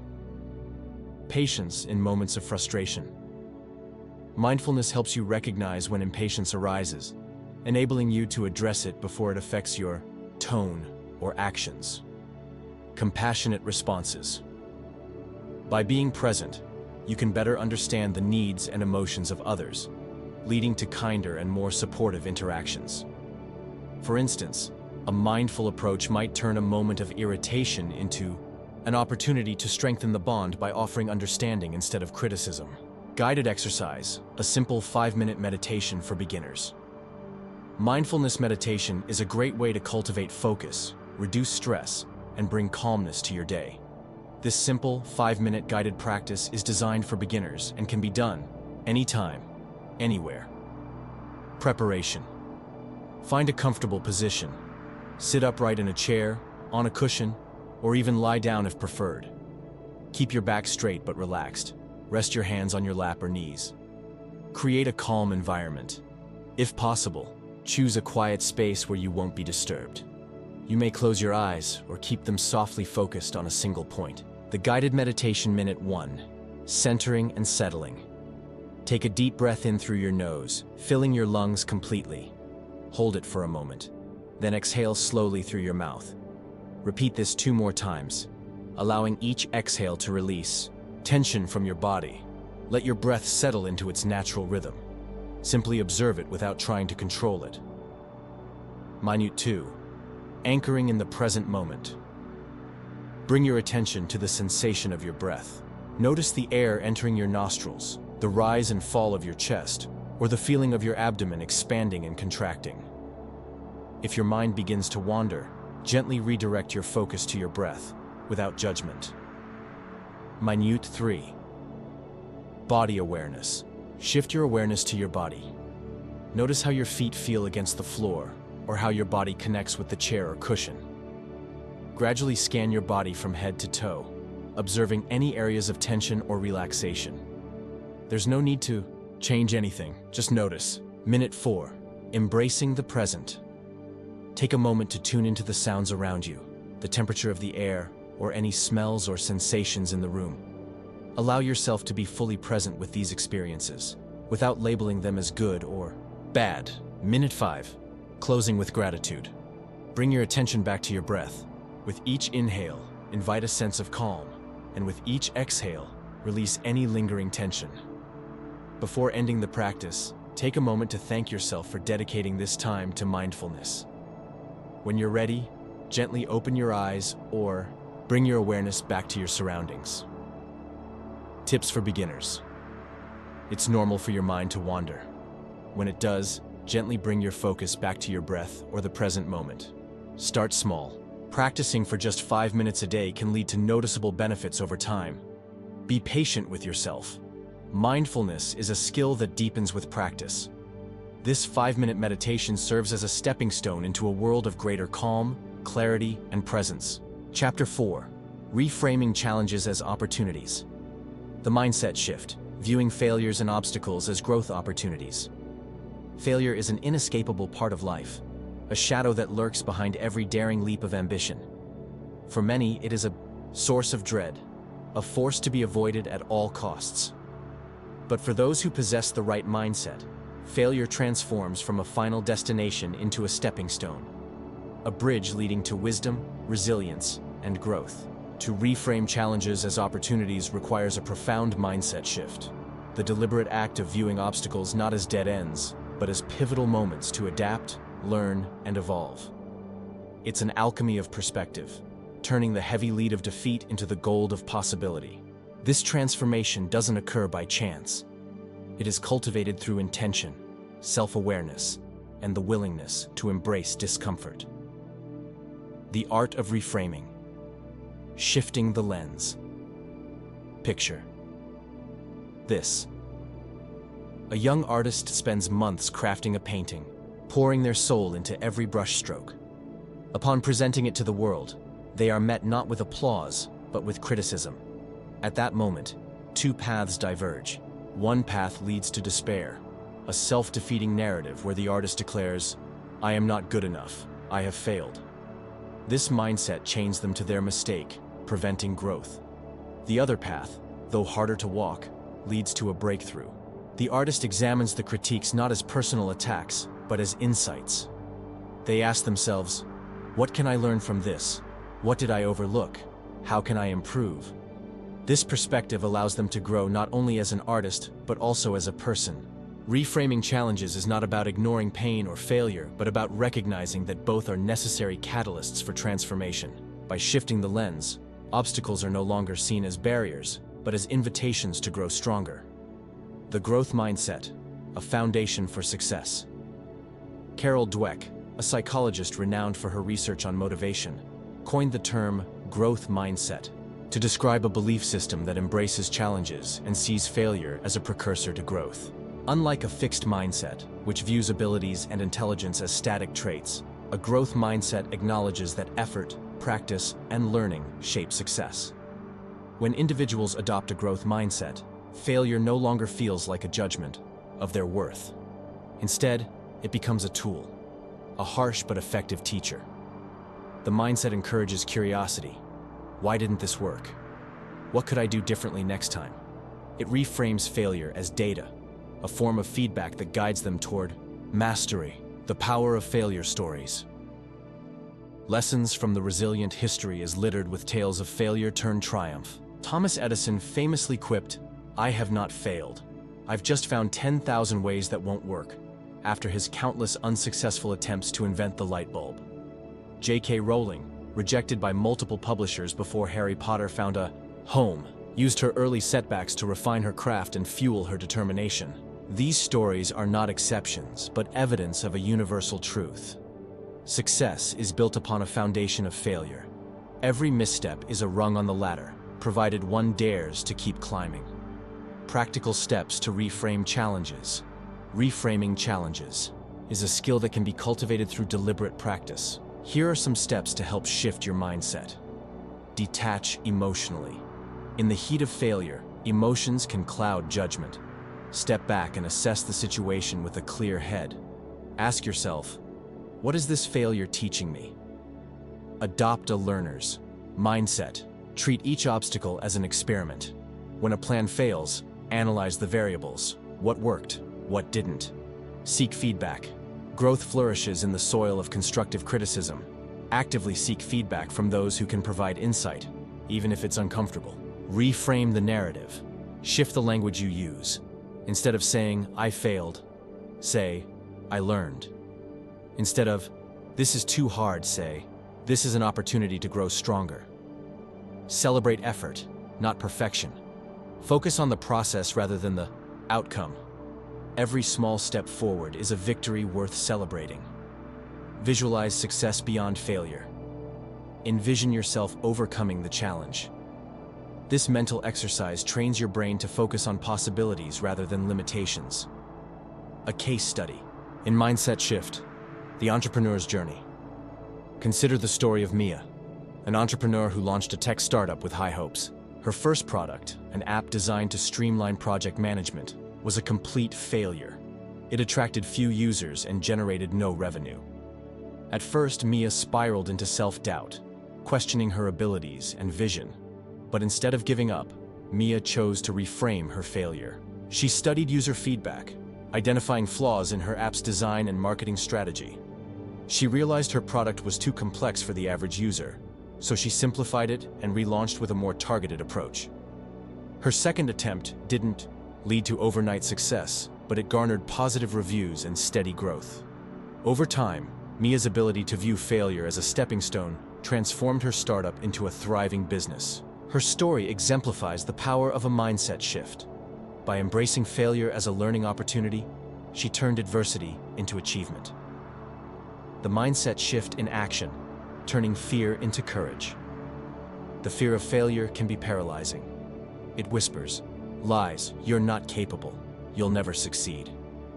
Patience in moments of frustration. Mindfulness helps you recognize when impatience arises, enabling you to address it before it affects your tone or actions. Compassionate responses. By being present, you can better understand the needs and emotions of others, leading to kinder and more supportive interactions. For instance, a mindful approach might turn a moment of irritation into an opportunity to strengthen the bond by offering understanding instead of criticism. Guided exercise, a simple 5-minute meditation for beginners. Mindfulness meditation is a great way to cultivate focus, reduce stress, and bring calmness to your day. This simple 5-minute guided practice is designed for beginners and can be done anytime, anywhere. Preparation. Find a comfortable position. Sit upright in a chair, on a cushion, or even lie down if preferred. Keep your back straight but relaxed. Rest your hands on your lap or knees. Create a calm environment. If possible, choose a quiet space where you won't be disturbed. You may close your eyes or keep them softly focused on a single point. The guided meditation minute 1. Centering and settling. Take a deep breath in through your nose, filling your lungs completely. Hold it for a moment. Then exhale slowly through your mouth. Repeat this 2 more times, allowing each exhale to release tension from your body. Let your breath settle into its natural rhythm. Simply observe it without trying to control it. Minute 2. Anchoring in the present moment. Bring your attention to the sensation of your breath. Notice the air entering your nostrils, the rise and fall of your chest, or the feeling of your abdomen expanding and contracting. If your mind begins to wander, gently redirect your focus to your breath, without judgment. Minute 3. Body awareness. Shift your awareness to your body. Notice how your feet feel against the floor, or how your body connects with the chair or cushion. Gradually scan your body from head to toe, observing any areas of tension or relaxation. There's no need to change anything, just notice. Minute 4. Embracing the present. Take a moment to tune into the sounds around you, the temperature of the air, or any smells or sensations in the room. Allow yourself to be fully present with these experiences, without labeling them as good or bad. Minute 5. Closing with gratitude. Bring your attention back to your breath. With each inhale, invite a sense of calm, and with each exhale, release any lingering tension. Before ending the practice, take a moment to thank yourself for dedicating this time to mindfulness. When you're ready, gently open your eyes or bring your awareness back to your surroundings. Tips for beginners. It's normal for your mind to wander. When it does, gently bring your focus back to your breath or the present moment. Start small. Practicing for just 5 minutes a day can lead to noticeable benefits over time. Be patient with yourself. Mindfulness is a skill that deepens with practice. This 5-minute meditation serves as a stepping stone into a world of greater calm, clarity, and presence. Chapter 4. Reframing challenges as opportunities. The mindset shift, viewing failures and obstacles as growth opportunities. Failure is an inescapable part of life, a shadow that lurks behind every daring leap of ambition. For many, it is a source of dread, a force to be avoided at all costs. But for those who possess the right mindset, failure transforms from a final destination into a stepping stone, a bridge leading to wisdom, resilience, and growth. To reframe challenges as opportunities requires a profound mindset shift, the deliberate act of viewing obstacles not as dead ends, but as pivotal moments to adapt, learn, and evolve. It's an alchemy of perspective, turning the heavy lead of defeat into the gold of possibility. This transformation doesn't occur by chance. It is cultivated through intention, self-awareness, and the willingness to embrace discomfort. The art of reframing. Shifting the lens. Picture this. A young artist spends months crafting a painting, pouring their soul into every brushstroke. Upon presenting it to the world, they are met not with applause, but with criticism. At that moment, two paths diverge. One path leads to despair, a self-defeating narrative where the artist declares, "I am not good enough, I have failed." This mindset chains them to their mistake, preventing growth. The other path, though harder to walk, leads to a breakthrough. The artist examines the critiques not as personal attacks, but as insights. They ask themselves, what can I learn from this? What did I overlook? How can I improve? This perspective allows them to grow not only as an artist, but also as a person. Reframing challenges is not about ignoring pain or failure, but about recognizing that both are necessary catalysts for transformation. By shifting the lens, obstacles are no longer seen as barriers, but as invitations to grow stronger. The growth mindset, a foundation for success. Carol Dweck, a psychologist renowned for her research on motivation, coined the term growth mindset to describe a belief system that embraces challenges and sees failure as a precursor to growth. Unlike a fixed mindset, which views abilities and intelligence as static traits, a growth mindset acknowledges that effort, practice, and learning shape success. When individuals adopt a growth mindset, failure no longer feels like a judgment of their worth. Instead, it becomes a tool, a harsh but effective teacher. The mindset encourages curiosity. Why didn't this work? What could I do differently next time? It reframes failure as data, a form of feedback that guides them toward mastery, the power of failure stories. Lessons from the resilient history is littered with tales of failure turned triumph. Thomas Edison famously quipped, "I have not failed. I've just found 10,000 ways that won't work," after his countless unsuccessful attempts to invent the light bulb. J.K. Rowling, rejected by multiple publishers before Harry Potter found a home, used her early setbacks to refine her craft and fuel her determination. These stories are not exceptions, but evidence of a universal truth. Success is built upon a foundation of failure. Every misstep is a rung on the ladder, provided one dares to keep climbing. Practical steps to reframe challenges. Reframing challenges is a skill that can be cultivated through deliberate practice. Here are some steps to help shift your mindset. Detach emotionally. In the heat of failure, emotions can cloud judgment. Step back and assess the situation with a clear head. Ask yourself, what is this failure teaching me? Adopt a learner's mindset. Treat each obstacle as an experiment. When a plan fails, analyze the variables. What worked? What didn't? Seek feedback. Growth flourishes in the soil of constructive criticism. Actively seek feedback from those who can provide insight, even if it's uncomfortable. Reframe the narrative. Shift the language you use. Instead of saying, "I failed," say, "I learned." Instead of, "This is too hard," say, "This is an opportunity to grow stronger." Celebrate effort, not perfection. Focus on the process rather than the outcome. Every small step forward is a victory worth celebrating. Visualize success beyond failure. Envision yourself overcoming the challenge. This mental exercise trains your brain to focus on possibilities rather than limitations. A case study. In Mindset Shift, the entrepreneur's journey. Consider the story of Mia, an entrepreneur who launched a tech startup with high hopes. Her first product, an app designed to streamline project management, was a complete failure. It attracted few users and generated no revenue. At first, Mia spiraled into self-doubt, questioning her abilities and vision. But instead of giving up, Mia chose to reframe her failure. She studied user feedback, identifying flaws in her app's design and marketing strategy. She realized her product was too complex for the average user, so she simplified it and relaunched with a more targeted approach. Her second attempt didn't lead to overnight success, but it garnered positive reviews and steady growth. Over time, Mia's ability to view failure as a stepping stone transformed her startup into a thriving business. Her story exemplifies the power of a mindset shift. By embracing failure as a learning opportunity, she turned adversity into achievement. The mindset shift in action, turning fear into courage. The fear of failure can be paralyzing. It whispers, lies, "You're not capable, you'll never succeed."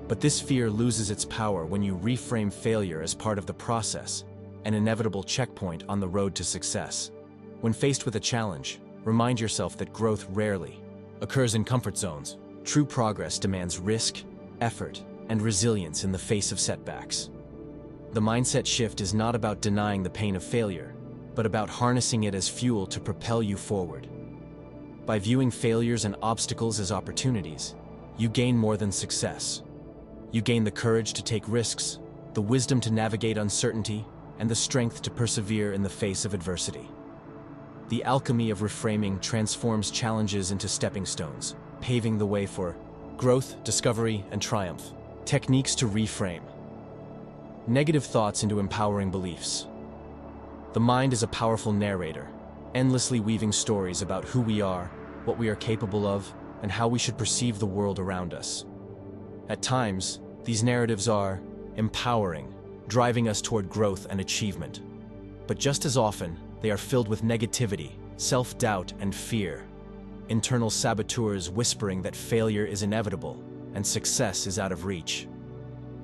But this fear loses its power when you reframe failure as part of the process, an inevitable checkpoint on the road to success. When faced with a challenge, remind yourself that growth rarely occurs in comfort zones. True progress demands risk, effort, and resilience in the face of setbacks. The mindset shift is not about denying the pain of failure, but about harnessing it as fuel to propel you forward. By viewing failures and obstacles as opportunities, you gain more than success. You gain the courage to take risks, the wisdom to navigate uncertainty, and the strength to persevere in the face of adversity. The alchemy of reframing transforms challenges into stepping stones, paving the way for growth, discovery, and triumph. Techniques to reframe. Negative thoughts into empowering beliefs. The mind is a powerful narrator, endlessly weaving stories about who we are, what we are capable of, and how we should perceive the world around us. At times, these narratives are empowering, driving us toward growth and achievement. But just as often, they are filled with negativity, self-doubt, and fear. Internal saboteurs whispering that failure is inevitable and success is out of reach.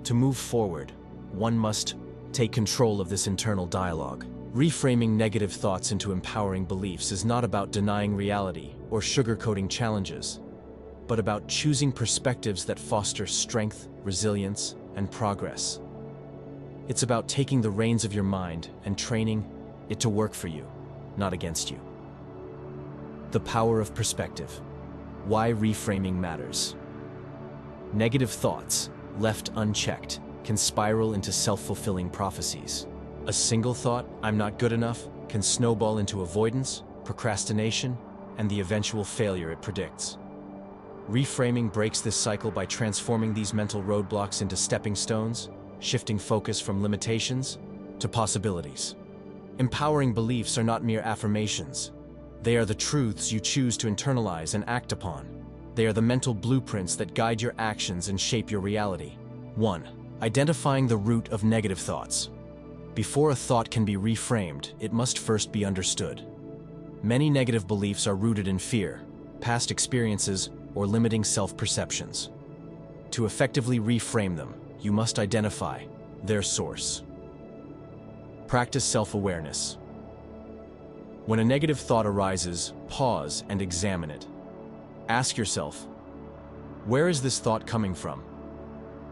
To move forward, one must take control of this internal dialogue. Reframing negative thoughts into empowering beliefs is not about denying reality or sugarcoating challenges, but about choosing perspectives that foster strength, resilience, and progress. It's about taking the reins of your mind and training it to work for you, not against you. The power of perspective. Why reframing matters. Negative thoughts, left unchecked, can spiral into self-fulfilling prophecies. A single thought, "I'm not good enough," can snowball into avoidance, procrastination, and the eventual failure it predicts. Reframing breaks this cycle by transforming these mental roadblocks into stepping stones, shifting focus from limitations to possibilities. Empowering beliefs are not mere affirmations. They are the truths you choose to internalize and act upon. They are the mental blueprints that guide your actions and shape your reality. 1. Identifying the root of negative thoughts. Before a thought can be reframed, it must first be understood. Many negative beliefs are rooted in fear, past experiences, or limiting self-perceptions. To effectively reframe them, you must identify their source. Practice self-awareness. When a negative thought arises, pause and examine it. Ask yourself, where is this thought coming from?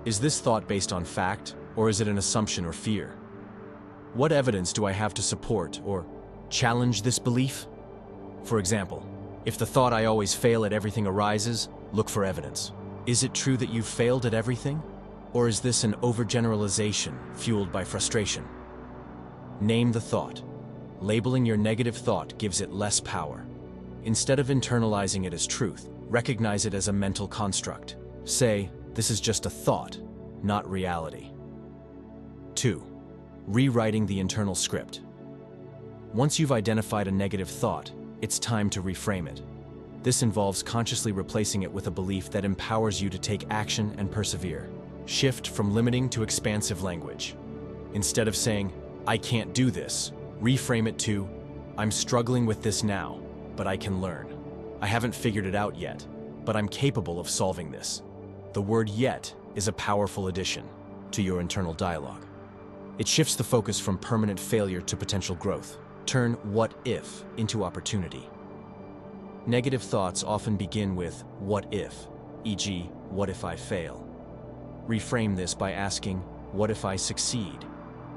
Is this thought based on fact, or is it an assumption or fear? What evidence do I have to support or challenge this belief? For example, if the thought "I always fail at everything" arises, look for evidence. Is it true that you've failed at everything? Or is this an overgeneralization fueled by frustration? Name the thought. Labeling your negative thought gives it less power. Instead of internalizing it as truth, recognize it as a mental construct. Say, "This is just a thought, not reality." 2. Rewriting the internal script. Once you've identified a negative thought, it's time to reframe it. This involves consciously replacing it with a belief that empowers you to take action and persevere. Shift from limiting to expansive language. Instead of saying, "I can't do this," reframe it to, "I'm struggling with this now, but I can learn. I haven't figured it out yet, but I'm capable of solving this." The word "yet" is a powerful addition to your internal dialogue. It shifts the focus from permanent failure to potential growth. Turn "what if" into opportunity. Negative thoughts often begin with "what if," e.g., "what if I fail?" Reframe this by asking, "What if I succeed?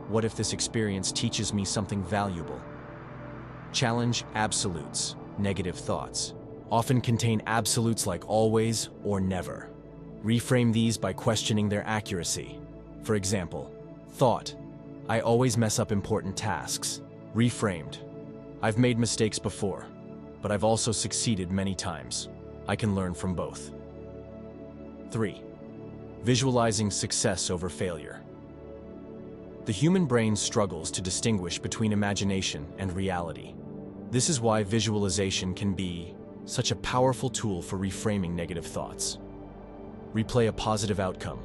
What if this experience teaches me something valuable?" Challenge absolutes. Negative thoughts often contain absolutes like "always" or "never." Reframe these by questioning their accuracy. For example, thought, "I always mess up important tasks." Reframed, "I've made mistakes before, but I've also succeeded many times. I can learn from both." 3. Visualizing success over failure. The human brain struggles to distinguish between imagination and reality. This is why visualization can be such a powerful tool for reframing negative thoughts. Replay a positive outcome.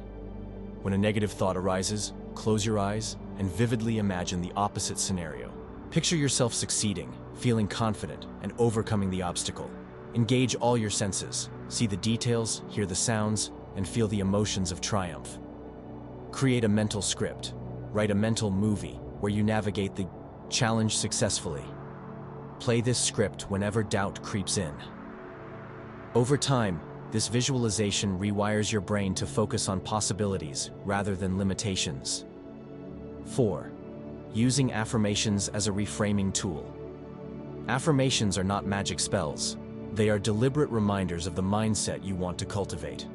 When a negative thought arises, close your eyes and vividly imagine the opposite scenario. Picture yourself succeeding, feeling confident, and overcoming the obstacle. Engage all your senses. See the details, hear the sounds, and feel the emotions of triumph. Create a mental script. Write a mental movie where you navigate the challenge successfully. Play this script whenever doubt creeps in. Over time, this visualization rewires your brain to focus on possibilities rather than limitations. 4. Using affirmations as a reframing tool. Affirmations are not magic spells. They are deliberate reminders of the mindset you want to cultivate.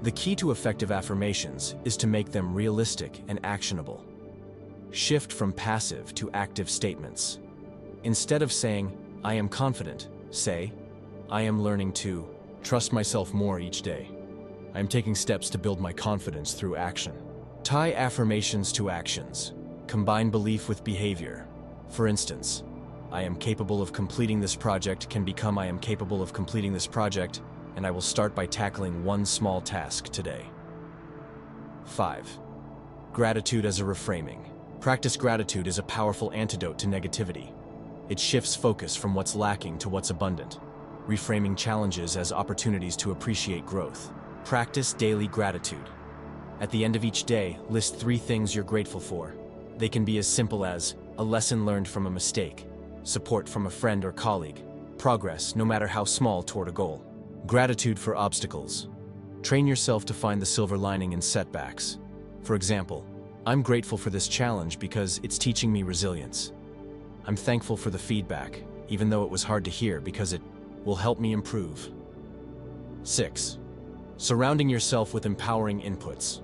The key to effective affirmations is to make them realistic and actionable. Shift from passive to active statements. Instead of saying, "I am confident," say, "I am learning to trust myself more each day. I am taking steps to build my confidence through action." Tie affirmations to actions. Combine belief with behavior. For instance, "I am capable of completing this project" can become "I am capable of completing this project, and I will start by tackling one small task today." 5. Gratitude as a reframing. Practice gratitude is a powerful antidote to negativity. It shifts focus from what's lacking to what's abundant, reframing challenges as opportunities to appreciate growth. Practice daily gratitude. At the end of each day, list 3 things you're grateful for. They can be as simple as a lesson learned from a mistake, support from a friend or colleague, progress, no matter how small, toward a goal. Gratitude for obstacles. Train yourself to find the silver lining in setbacks. For example, "I'm grateful for this challenge because it's teaching me resilience. I'm thankful for the feedback, even though it was hard to hear, because it will help me improve." 6. Surrounding yourself with empowering inputs.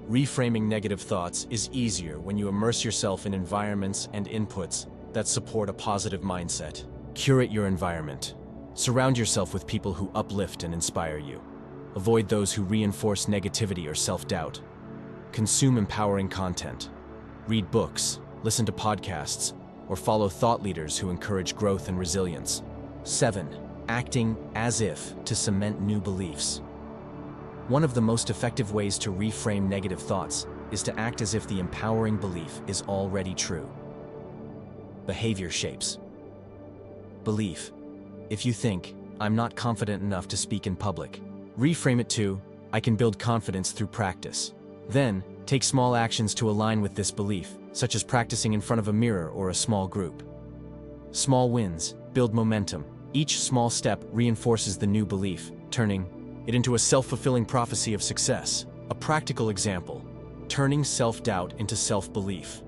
Reframing negative thoughts is easier when you immerse yourself in environments and inputs that support a positive mindset. Curate your environment. Surround yourself with people who uplift and inspire you. Avoid those who reinforce negativity or self-doubt. Consume empowering content. Read books, listen to podcasts, or follow thought leaders who encourage growth and resilience. 7. Acting as if to cement new beliefs. One of the most effective ways to reframe negative thoughts is to act as if the empowering belief is already true. Behavior shapes. Belief. If you think, "I'm not confident enough to speak in public," reframe it to, "I can build confidence through practice." Then, take small actions to align with this belief, such as practicing in front of a mirror or a small group. Small wins build momentum. Each small step reinforces the new belief, turning it into a self-fulfilling prophecy of success. A practical example: turning self-doubt into self-belief.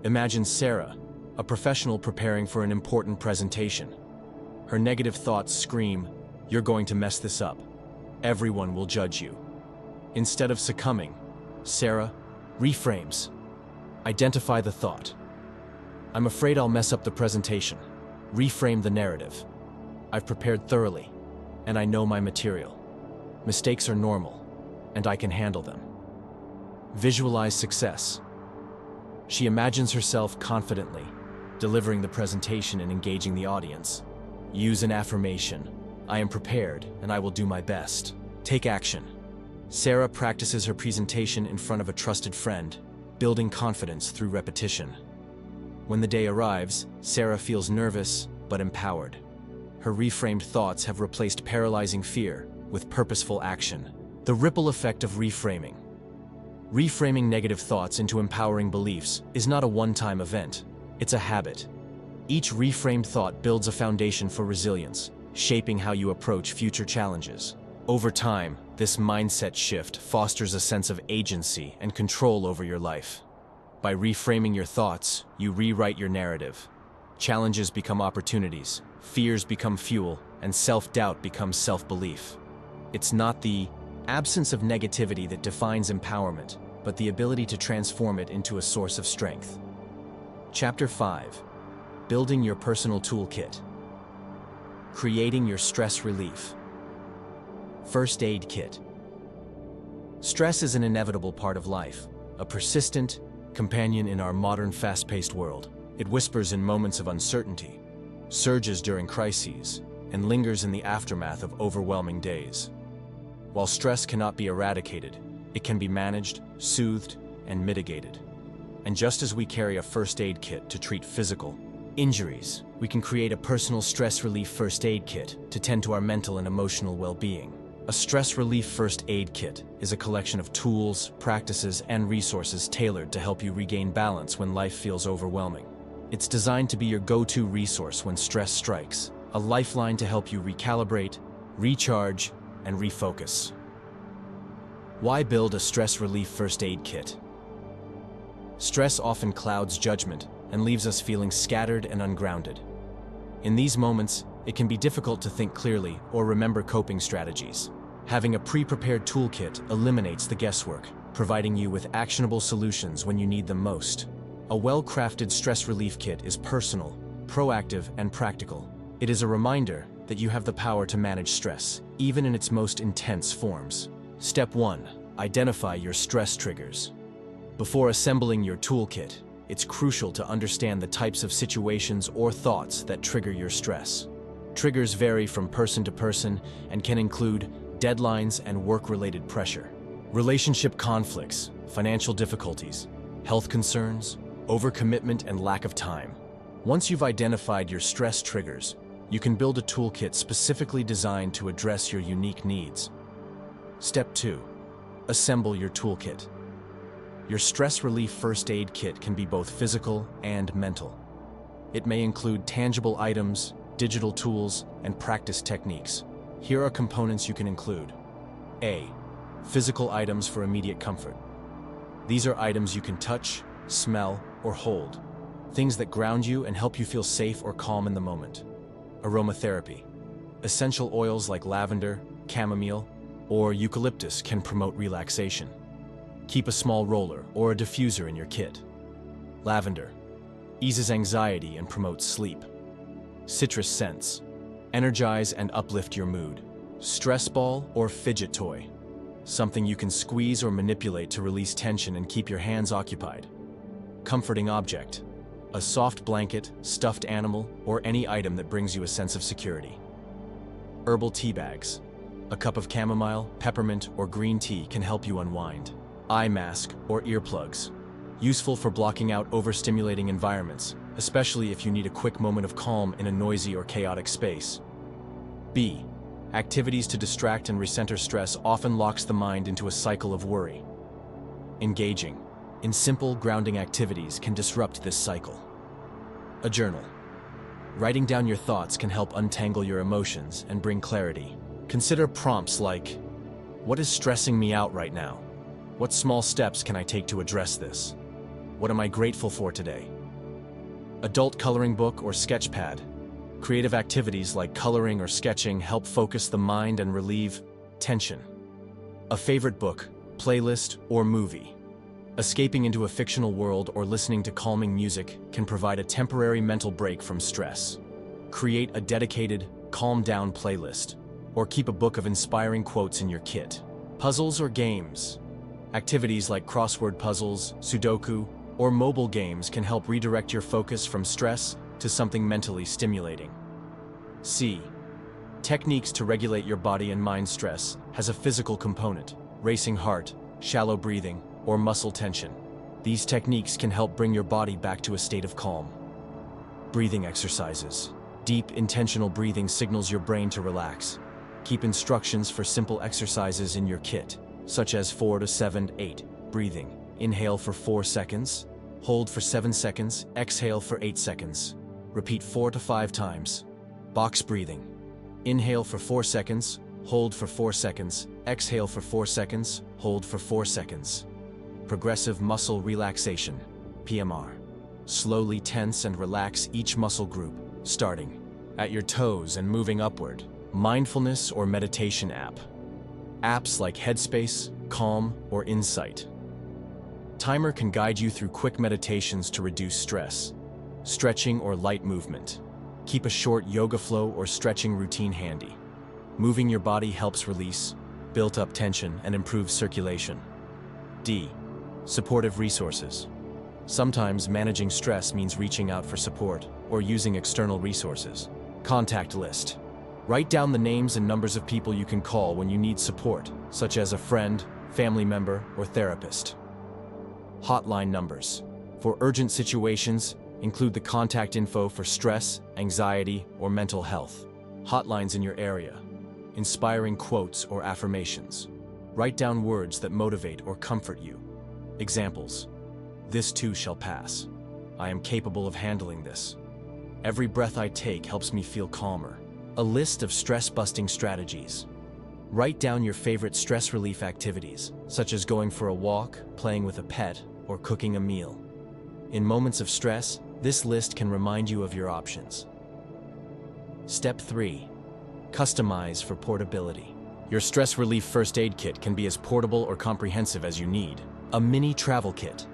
Imagine Sarah, a professional preparing for an important presentation. Her negative thoughts scream, "You're going to mess this up. Everyone will judge you." Instead of succumbing, Sarah reframes. Identify the thought. "I'm afraid I'll mess up the presentation." Reframe the narrative. "I've prepared thoroughly, and I know my material. Mistakes are normal, and I can handle them." Visualize success. She imagines herself confidently delivering the presentation and engaging the audience. Use an affirmation: "I am prepared, and I will do my best." Take action. Sarah practices her presentation in front of a trusted friend, building confidence through repetition. When the day arrives, Sarah feels nervous but empowered. Her reframed thoughts have replaced paralyzing fear with purposeful action. The ripple effect of reframing. Reframing negative thoughts into empowering beliefs is not a one-time event. It's a habit. Each reframed thought builds a foundation for resilience, shaping how you approach future challenges. Over time, this mindset shift fosters a sense of agency and control over your life. By reframing your thoughts, you rewrite your narrative. Challenges become opportunities, fears become fuel, and self-doubt becomes self-belief. It's not the absence of negativity that defines empowerment, but the ability to transform it into a source of strength. Chapter 5. Building your personal toolkit. Creating your stress relief. First aid kit. Stress is an inevitable part of life, a persistent companion in our modern fast-paced world. It whispers in moments of uncertainty, surges during crises, and lingers in the aftermath of overwhelming days. While stress cannot be eradicated, it can be managed, soothed, and mitigated. And just as we carry a first aid kit to treat physical injuries, we can create a personal stress relief first aid kit to tend to our mental and emotional well-being. A stress relief first aid kit is a collection of tools, practices, and resources tailored to help you regain balance when life feels overwhelming. It's designed to be your go-to resource when stress strikes, a lifeline to help you recalibrate, recharge, and refocus. Why build a stress relief first aid kit? Stress often clouds judgment and leaves us feeling scattered and ungrounded. In these moments, it can be difficult to think clearly or remember coping strategies. Having a pre-prepared toolkit eliminates the guesswork, providing you with actionable solutions when you need them most. A well-crafted stress relief kit is personal, proactive, and practical. It is a reminder that you have the power to manage stress, even in its most intense forms. Step 1. Identify your stress triggers. Before assembling your toolkit, it's crucial to understand the types of situations or thoughts that trigger your stress. Triggers vary from person to person and can include deadlines and work-related pressure, relationship conflicts, financial difficulties, health concerns, overcommitment, and lack of time. Once you've identified your stress triggers, you can build a toolkit specifically designed to address your unique needs. Step 2. Assemble your toolkit. Your stress relief first aid kit can be both physical and mental. It may include tangible items, digital tools, and practice techniques. Here are components you can include. A. Physical items for immediate comfort. These are items you can touch, smell, or hold. Things that ground you and help you feel safe or calm in the moment. Aromatherapy. Essential oils like lavender, chamomile, or eucalyptus can promote relaxation. Keep a small roller or a diffuser in your kit. Lavender eases anxiety and promotes sleep. Citrus scents energize and uplift your mood. Stress ball or fidget toy, something you can squeeze or manipulate to release tension and keep your hands occupied. comforting object, a soft blanket, stuffed animal, or any item that brings you a sense of security. Herbal tea bags. A cup of chamomile, peppermint, or green tea can help you unwind. Eye mask or earplugs. Useful for blocking out overstimulating environments, especially if you need a quick moment of calm in a noisy or chaotic space. B. Activities to distract and recenter stress often locks the mind into a cycle of worry. Engaging in simple, grounding activities can disrupt this cycle. A journal. Writing down your thoughts can help untangle your emotions and bring clarity. Consider prompts like, "What is stressing me out right now? What small steps can I take to address this? What am I grateful for today?" Adult coloring book or sketch pad. Creative activities like coloring or sketching help focus the mind and relieve tension. A favorite book, playlist, or movie. Escaping into a fictional world or listening to calming music can provide a temporary mental break from stress. Create a dedicated, calm-down playlist, or keep a book of inspiring quotes in your kit. Puzzles or games. Activities like crossword puzzles, Sudoku, or mobile games can help redirect your focus from stress to something mentally stimulating. C. Techniques to regulate your body and mind. Stress has a physical component, racing heart, shallow breathing, or muscle tension. These techniques can help bring your body back to a state of calm. Breathing exercises. Deep, intentional breathing signals your brain to relax. Keep instructions for simple exercises in your kit, such as 4 to 7, 8. Breathing. Inhale for 4 seconds, hold for 7 seconds, exhale for 8 seconds. Repeat 4 to 5 times. Box breathing. Inhale for 4 seconds, hold for 4 seconds, exhale for 4 seconds, hold for 4 seconds. Progressive muscle relaxation, PMR. Slowly tense and relax each muscle group, starting at your toes and moving upward. Mindfulness or meditation app. Apps like Headspace, Calm, or Insight. Timer can guide you through quick meditations to reduce stress. Stretching or light movement. Keep a short yoga flow or stretching routine handy. Moving your body helps release built-up tension and improve circulation. D. Supportive resources. Sometimes managing stress means reaching out for support or using external resources. Contact list. Write down the names and numbers of people you can call when you need support, such as a friend, family member, or therapist. Hotline numbers. For urgent situations, include the contact info for stress, anxiety, or mental health. Hotlines in your area. Inspiring quotes or affirmations. Write down words that motivate or comfort you. Examples. "This too shall pass. I am capable of handling this. Every breath I take helps me feel calmer." A list of stress-busting strategies. Write down your favorite stress relief activities, such as going for a walk, playing with a pet, or cooking a meal. In moments of stress, this list can remind you of your options. Step 3. Customize for portability. Your stress relief first aid kit can be as portable or comprehensive as you need. A mini travel kit.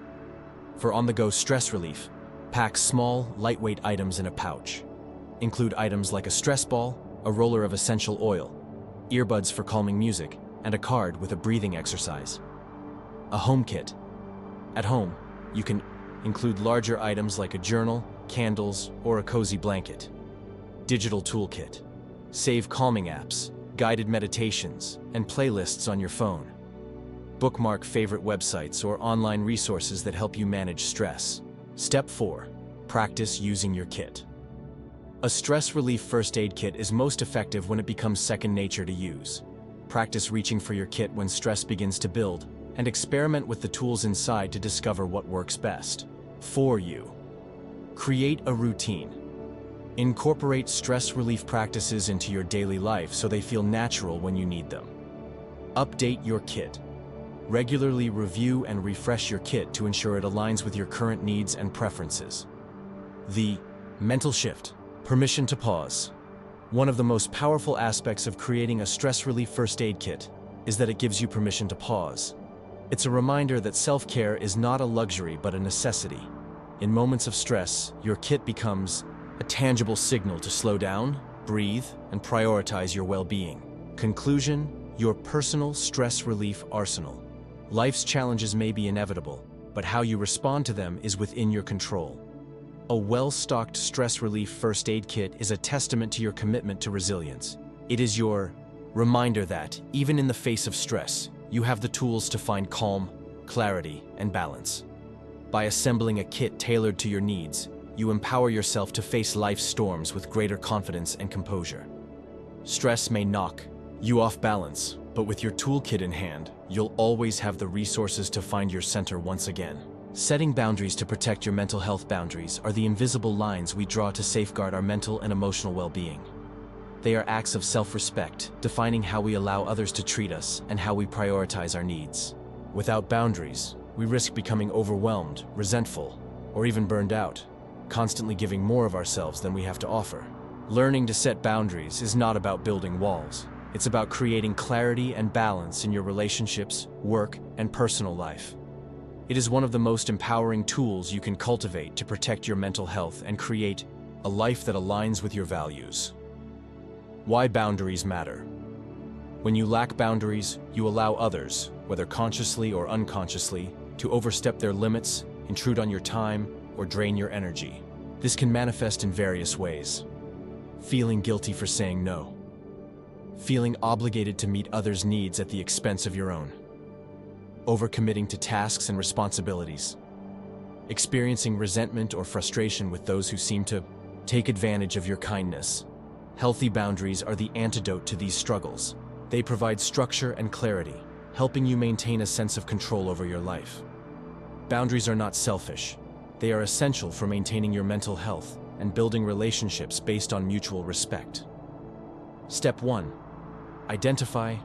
For on-the-go stress relief, pack small, lightweight items in a pouch. Include items like a stress ball, a roller of essential oil, earbuds for calming music, and a card with a breathing exercise. A home kit. At home, you can include larger items like a journal, candles, or a cozy blanket. Digital toolkit. Save calming apps, guided meditations, and playlists on your phone. Bookmark favorite websites or online resources that help you manage stress. Step 4. Practice using your kit. A stress relief first aid kit is most effective when it becomes second nature to use. Practice reaching for your kit when stress begins to build, and experiment with the tools inside to discover what works best for you. Create a routine. Incorporate stress relief practices into your daily life so they feel natural when you need them. Update your kit. Regularly review and refresh your kit to ensure it aligns with your current needs and preferences. The mental shift. Permission to pause. One of the most powerful aspects of creating a stress relief first aid kit is that it gives you permission to pause. It's a reminder that self-care is not a luxury but a necessity. In moments of stress, your kit becomes a tangible signal to slow down, breathe, and prioritize your well-being. Conclusion: your personal stress relief arsenal. Life's challenges may be inevitable, but how you respond to them is within your control. A well-stocked stress relief first aid kit is a testament to your commitment to resilience. It is your reminder that, even in the face of stress, you have the tools to find calm, clarity, and balance. By assembling a kit tailored to your needs, you empower yourself to face life's storms with greater confidence and composure. Stress may knock you off balance, but with your toolkit in hand, you'll always have the resources to find your center once again. Setting boundaries to protect your mental health. Boundaries are the invisible lines we draw to safeguard our mental and emotional well-being. They are acts of self-respect, defining how we allow others to treat us and how we prioritize our needs. Without boundaries, we risk becoming overwhelmed, resentful, or even burned out, constantly giving more of ourselves than we have to offer. Learning to set boundaries is not about building walls. It's about creating clarity and balance in your relationships, work, and personal life. It is one of the most empowering tools you can cultivate to protect your mental health and create a life that aligns with your values. Why boundaries matter. When you lack boundaries, you allow others, whether consciously or unconsciously, to overstep their limits, intrude on your time, or drain your energy. This can manifest in various ways. Feeling guilty for saying no. Feeling obligated to meet others' needs at the expense of your own. Overcommitting to tasks and responsibilities. Experiencing resentment or frustration with those who seem to take advantage of your kindness. Healthy boundaries are the antidote to these struggles. They provide structure and clarity, helping you maintain a sense of control over your life. Boundaries are not selfish. They are essential for maintaining your mental health and building relationships based on mutual respect. Step 1. Identify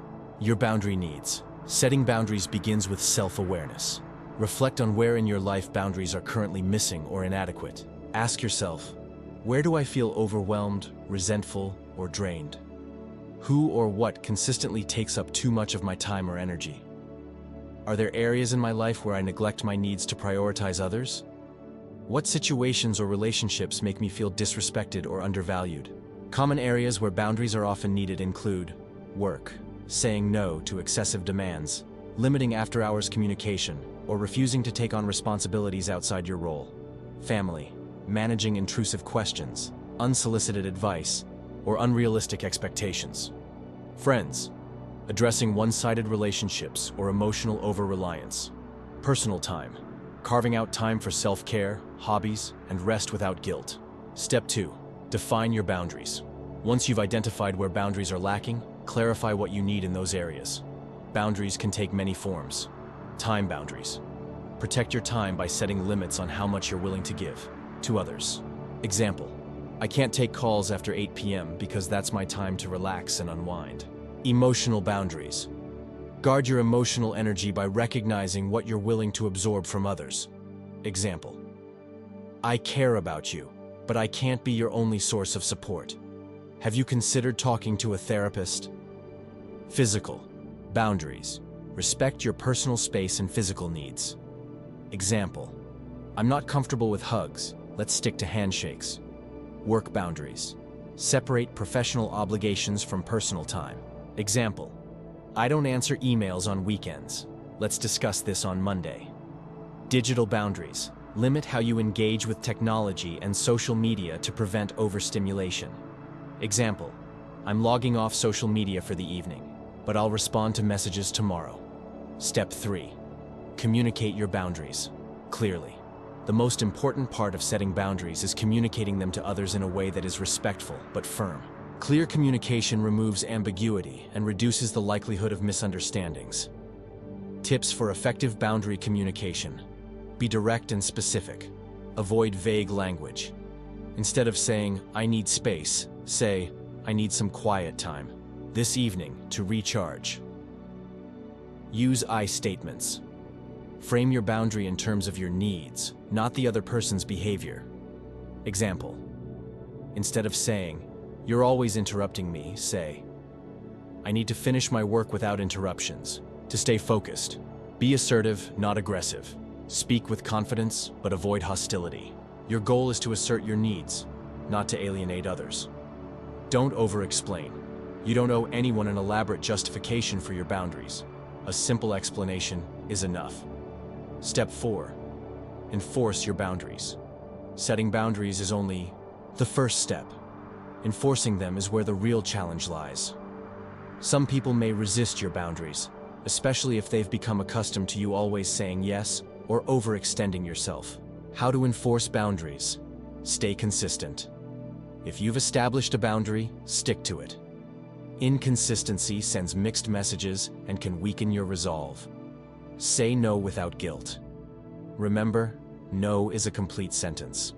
your boundary needs. Setting boundaries begins with self-awareness. Reflect on where in your life boundaries are currently missing or inadequate. Ask yourself, where do I feel overwhelmed, resentful, or drained? Who or what consistently takes up too much of my time or energy? Are there areas in my life where I neglect my needs to prioritize others? What situations or relationships make me feel disrespected or undervalued? Common areas where boundaries are often needed include work, saying no to excessive demands, limiting after-hours communication, or refusing to take on responsibilities outside your role. Family, managing intrusive questions, unsolicited advice, or unrealistic expectations. Friends, addressing one-sided relationships or emotional over-reliance. Personal time, carving out time for self-care, hobbies, and rest without guilt. Step 2. Define your boundaries. Once you've identified where boundaries are lacking, clarify what you need in those areas. Boundaries can take many forms. Time boundaries. Protect your time by setting limits on how much you're willing to give to others. Example, I can't take calls after 8 p.m. because that's my time to relax and unwind. Emotional boundaries. Guard your emotional energy by recognizing what you're willing to absorb from others. Example, I care about you, but I can't be your only source of support. Have you considered talking to a therapist? Physical boundaries. Respect your personal space and physical needs. Example, I'm not comfortable with hugs. Let's stick to handshakes. Work boundaries. Separate professional obligations from personal time. Example, I don't answer emails on weekends. Let's discuss this on Monday. Digital boundaries. Limit how you engage with technology and social media to prevent overstimulation. Example, I'm logging off social media for the evening, but I'll respond to messages tomorrow. Step 3. Communicate your boundaries clearly. The most important part of setting boundaries is communicating them to others in a way that is respectful but firm. Clear communication removes ambiguity and reduces the likelihood of misunderstandings. Tips for effective boundary communication. Be direct and specific. Avoid vague language. Instead of saying, I need space, say, I need some quiet time this evening to recharge. Use I statements. Frame your boundary in terms of your needs, not the other person's behavior. Example, instead of saying, you're always interrupting me, say, I need to finish my work without interruptions. To stay focused, be assertive, not aggressive. Speak with confidence, but avoid hostility. Your goal is to assert your needs, not to alienate others. Don't over-explain. You don't owe anyone an elaborate justification for your boundaries. A simple explanation is enough. Step 4. Enforce your boundaries. Setting boundaries is only the first step. Enforcing them is where the real challenge lies. Some people may resist your boundaries, especially if they've become accustomed to you always saying yes or overextending yourself. How to enforce boundaries? Stay consistent. If you've established a boundary, stick to it. Inconsistency sends mixed messages and can weaken your resolve. Say no without guilt. Remember, no is a complete sentence.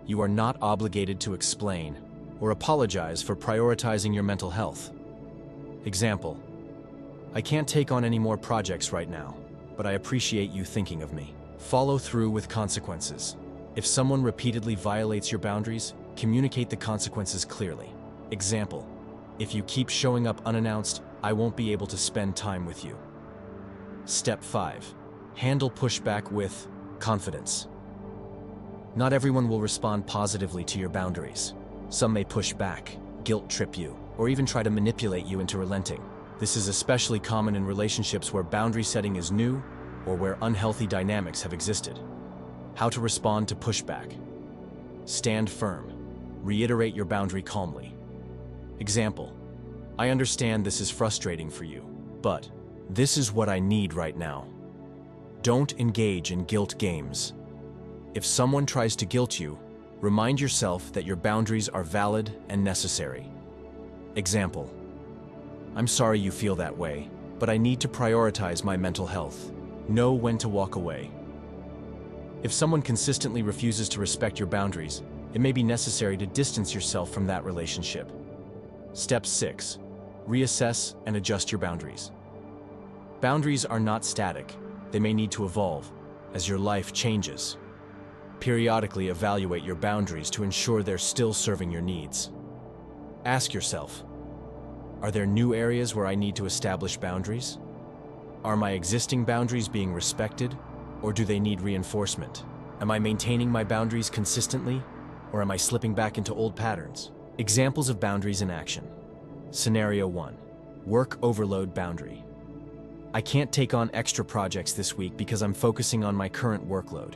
You are not obligated to explain or apologize for prioritizing your mental health. Example: I can't take on any more projects right now, but I appreciate you thinking of me. Follow through with consequences. If someone repeatedly violates your boundaries, communicate the consequences clearly. Example: if you keep showing up unannounced, I won't be able to spend time with you. Step 5. Handle pushback with confidence. Not everyone will respond positively to your boundaries. Some may push back, guilt trip you, or even try to manipulate you into relenting. This is especially common in relationships where boundary setting is new or where unhealthy dynamics have existed. How to respond to pushback? Stand firm. Reiterate your boundary calmly. Example: I understand this is frustrating for you, but this is what I need right now. Don't engage in guilt games. If someone tries to guilt you, remind yourself that your boundaries are valid and necessary. Example: I'm sorry you feel that way, but I need to prioritize my mental health. Know when to walk away. If someone consistently refuses to respect your boundaries, it may be necessary to distance yourself from that relationship. Step 6. Reassess and adjust your boundaries. Boundaries are not static. They may need to evolve as your life changes. Periodically evaluate your boundaries to ensure they're still serving your needs. Ask yourself, are there new areas where I need to establish boundaries? Are my existing boundaries being respected, or do they need reinforcement? Am I maintaining my boundaries consistently, or am I slipping back into old patterns? Examples of boundaries in action. Scenario 1. Work overload boundary. I can't take on extra projects this week because I'm focusing on my current workload.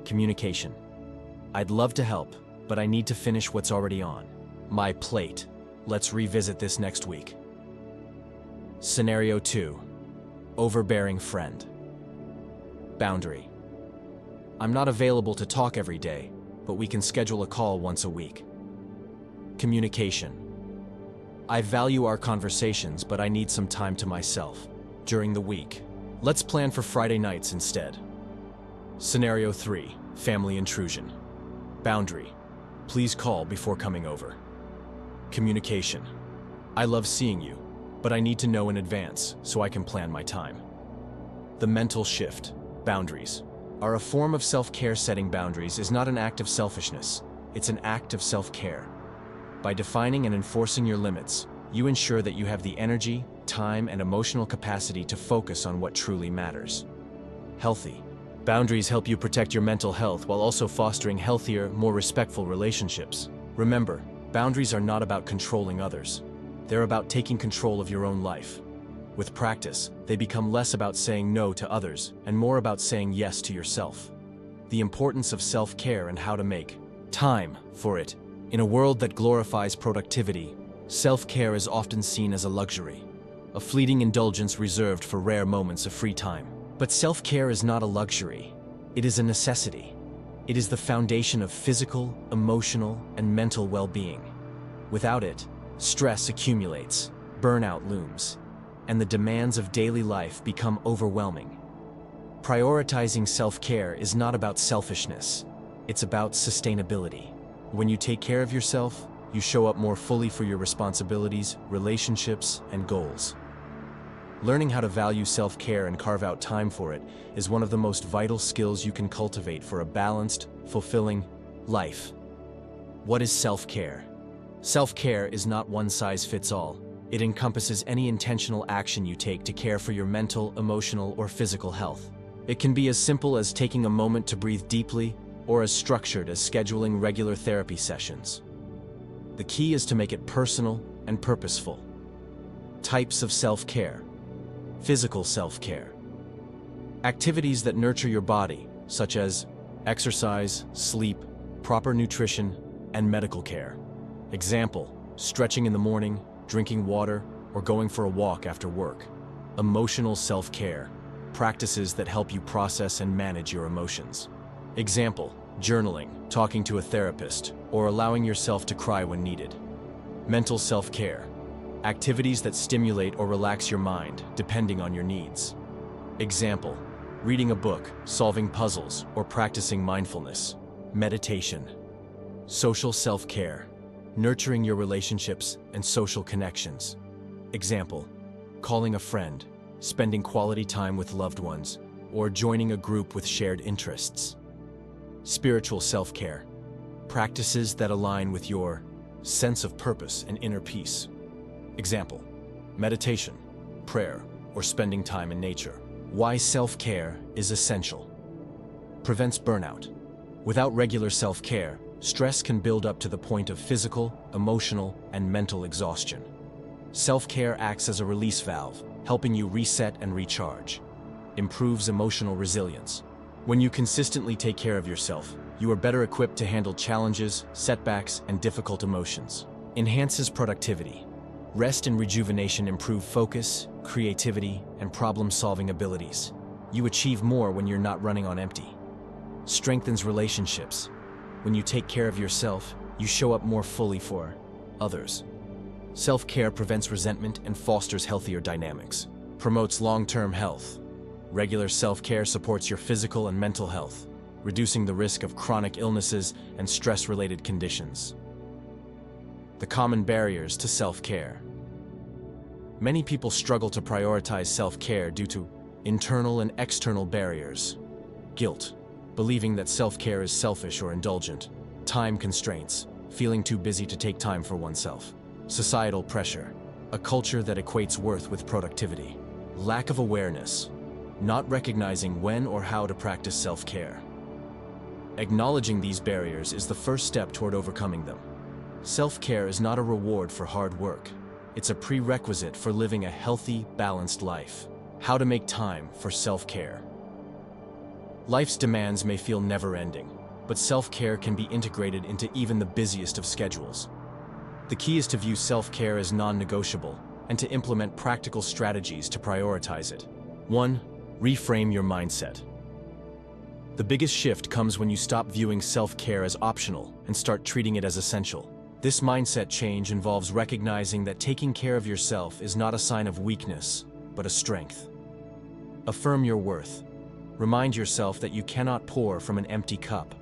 Communication. I'd love to help, but I need to finish what's already on my plate. Let's revisit this next week. Scenario 2. Overbearing friend. Boundary. I'm not available to talk every day, but we can schedule a call once a week. Communication. I value our conversations, but I need some time to myself during the week. Let's plan for Friday nights instead. Scenario 3. Family intrusion. Boundary. Please call before coming over. Communication. I love seeing you, but I need to know in advance so I can plan my time. The mental shift. Boundaries are a form of self-care. Setting boundaries is not an act of selfishness, it's an act of self-care. By defining and enforcing your limits, you ensure that you have the energy, time, and emotional capacity to focus on what truly matters. Healthy. Boundaries help you protect your mental health while also fostering healthier, more respectful relationships. Remember, boundaries are not about controlling others. They're about taking control of your own life. With practice, they become less about saying no to others and more about saying yes to yourself. The importance of self-care and how to make time for it. In a world that glorifies productivity, self-care is often seen as a luxury, a fleeting indulgence reserved for rare moments of free time. But self-care is not a luxury. It is a necessity. It is the foundation of physical, emotional, and mental well-being. Without it, stress accumulates, burnout looms, and the demands of daily life become overwhelming. Prioritizing self-care is not about selfishness. It's about sustainability. When you take care of yourself, you show up more fully for your responsibilities, relationships, and goals. Learning how to value self-care and carve out time for it is one of the most vital skills you can cultivate for a balanced, fulfilling life. What is self-care? Self-care is not one size fits all. It encompasses any intentional action you take to care for your mental, emotional, or physical health. It can be as simple as taking a moment to breathe deeply, or as structured as scheduling regular therapy sessions. The key is to make it personal and purposeful. Types of self-care. Physical self-care. Activities that nurture your body, such as exercise, sleep, proper nutrition, and medical care. Example, stretching in the morning, drinking water, or going for a walk after work. Emotional self-care, practices that help you process and manage your emotions. Example, journaling, talking to a therapist, or allowing yourself to cry when needed. Mental self-care, activities that stimulate or relax your mind, depending on your needs. Example, reading a book, solving puzzles, or practicing mindfulness. Meditation. Social self-care, nurturing your relationships and social connections. Example, calling a friend, spending quality time with loved ones, or joining a group with shared interests. Spiritual self-care, practices that align with your sense of purpose and inner peace. Example, meditation, prayer, or spending time in nature. Why self-care is essential. Prevents burnout. Without regular self-care, stress can build up to the point of physical, emotional, and mental exhaustion. Self-care acts as a release valve, helping you reset and recharge. Improves emotional resilience. When you consistently take care of yourself, you are better equipped to handle challenges, setbacks, and difficult emotions. Enhances productivity. Rest and rejuvenation improve focus, creativity, and problem-solving abilities. You achieve more when you're not running on empty. Strengthens relationships. When you take care of yourself, you show up more fully for others. Self-care prevents resentment and fosters healthier dynamics. Promotes long-term health. Regular self-care supports your physical and mental health, reducing the risk of chronic illnesses and stress-related conditions. The common barriers to self-care. Many people struggle to prioritize self-care due to internal and external barriers. Guilt, believing that self-care is selfish or indulgent. Time constraints, feeling too busy to take time for oneself. Societal pressure, a culture that equates worth with productivity. Lack of awareness, not recognizing when or how to practice self-care. Acknowledging these barriers is the first step toward overcoming them. Self-care is not a reward for hard work. It's a prerequisite for living a healthy, balanced life. How to make time for self-care. Life's demands may feel never-ending, but self-care can be integrated into even the busiest of schedules. The key is to view self-care as non-negotiable and to implement practical strategies to prioritize it. 1. Reframe your mindset. The biggest shift comes when you stop viewing self-care as optional and start treating it as essential. This mindset change involves recognizing that taking care of yourself is not a sign of weakness, but a strength. Affirm your worth. Remind yourself that you cannot pour from an empty cup.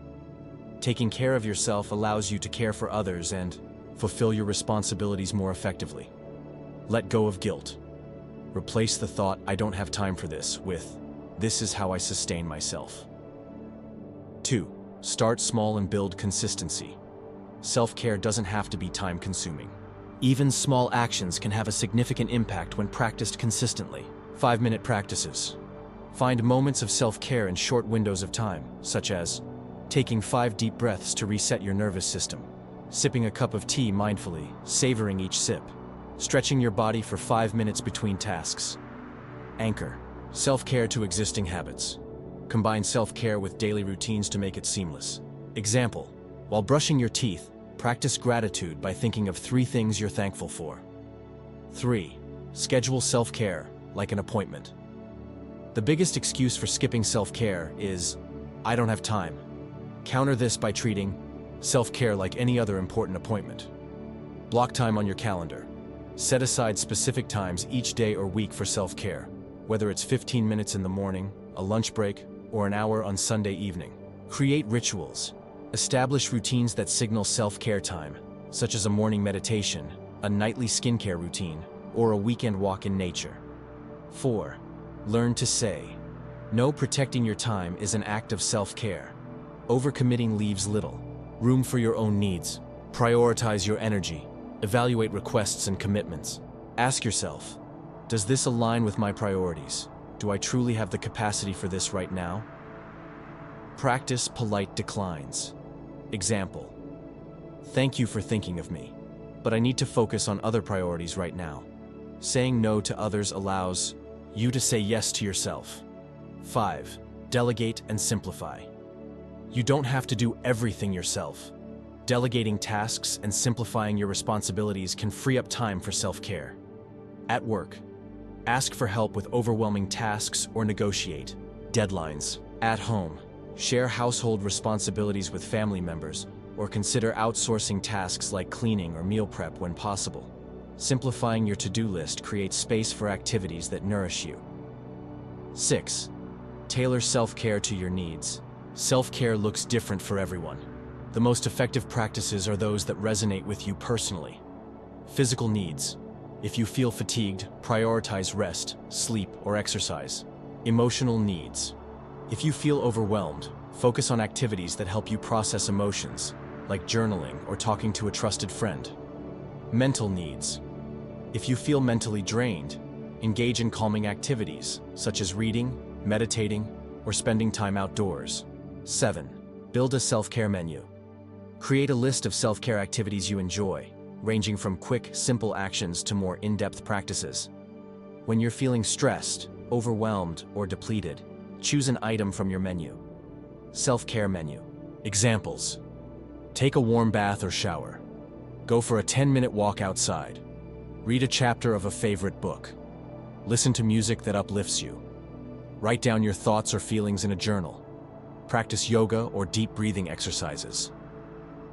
Taking care of yourself allows you to care for others and fulfill your responsibilities more effectively. Let go of guilt. Replace the thought, "I don't have time for this," with, "This is how I sustain myself." 2. Start small and build consistency. Self-care doesn't have to be time-consuming. Even small actions can have a significant impact when practiced consistently. 5-minute practices. Find moments of self-care in short windows of time, such as taking 5 deep breaths to reset your nervous system, sipping a cup of tea mindfully, savoring each sip, stretching your body for 5 minutes between tasks. Anchor. Self-care to existing habits. Combine self-care with daily routines to make it seamless. Example, while brushing your teeth, practice gratitude by thinking of 3 things you're thankful for. 3. Schedule self-care like an appointment. The biggest excuse for skipping self-care is, "I don't have time." Counter this by treating self-care like any other important appointment. Block time on your calendar. Set aside specific times each day or week for self-care, whether it's 15 minutes in the morning, a lunch break, or an hour on Sunday evening. Create rituals. Establish routines that signal self-care time, such as a morning meditation, a nightly skincare routine, or a weekend walk in nature. 4. Learn to say no. Protecting your time is an act of self-care. Overcommitting leaves little room for your own needs. Prioritize your energy. Evaluate requests and commitments. Ask yourself, does this align with my priorities? Do I truly have the capacity for this right now? Practice polite declines. Example, thank you for thinking of me, but I need to focus on other priorities right now. Saying no to others allows you to say yes to yourself. 5. Delegate and simplify. You don't have to do everything yourself. Delegating tasks and simplifying your responsibilities can free up time for self-care. At work, ask for help with overwhelming tasks or negotiate deadlines. At home, share household responsibilities with family members or consider outsourcing tasks like cleaning or meal prep when possible. Simplifying your to-do list creates space for activities that nourish you. 6. Tailor self-care to your needs. Self-care looks different for everyone. The most effective practices are those that resonate with you personally. Physical needs. If you feel fatigued, prioritize rest, sleep, or exercise. Emotional needs. If you feel overwhelmed, focus on activities that help you process emotions, like journaling or talking to a trusted friend. Mental needs. If you feel mentally drained, engage in calming activities, such as reading, meditating, or spending time outdoors. 7. Build a self-care menu. Create a list of self-care activities you enjoy, ranging from quick, simple actions to more in-depth practices. When you're feeling stressed, overwhelmed, or depleted, choose an item from your menu. Self-care menu. Examples: take a warm bath or shower. Go for a 10-minute walk outside. Read a chapter of a favorite book. Listen to music that uplifts you. Write down your thoughts or feelings in a journal. Practice yoga or deep breathing exercises.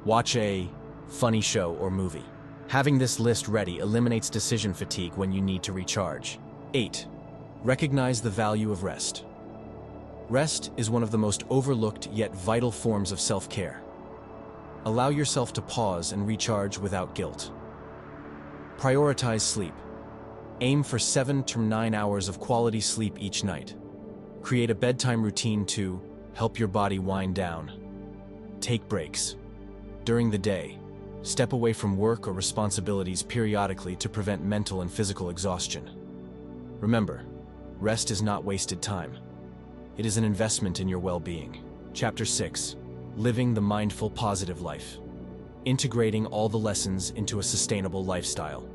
Watch a funny show or movie. Having this list ready eliminates decision fatigue when you need to recharge. 8. Recognize the value of rest. Rest is one of the most overlooked yet vital forms of self-care. Allow yourself to pause and recharge without guilt. Prioritize sleep. Aim for 7 to 9 hours of quality sleep each night. Create a bedtime routine to help your body wind down. Take breaks. During the day, step away from work or responsibilities periodically to prevent mental and physical exhaustion. Remember, rest is not wasted time. It is an investment in your well-being. Chapter 6. Living the Mindful Positive Life. Integrating all the lessons into a sustainable lifestyle.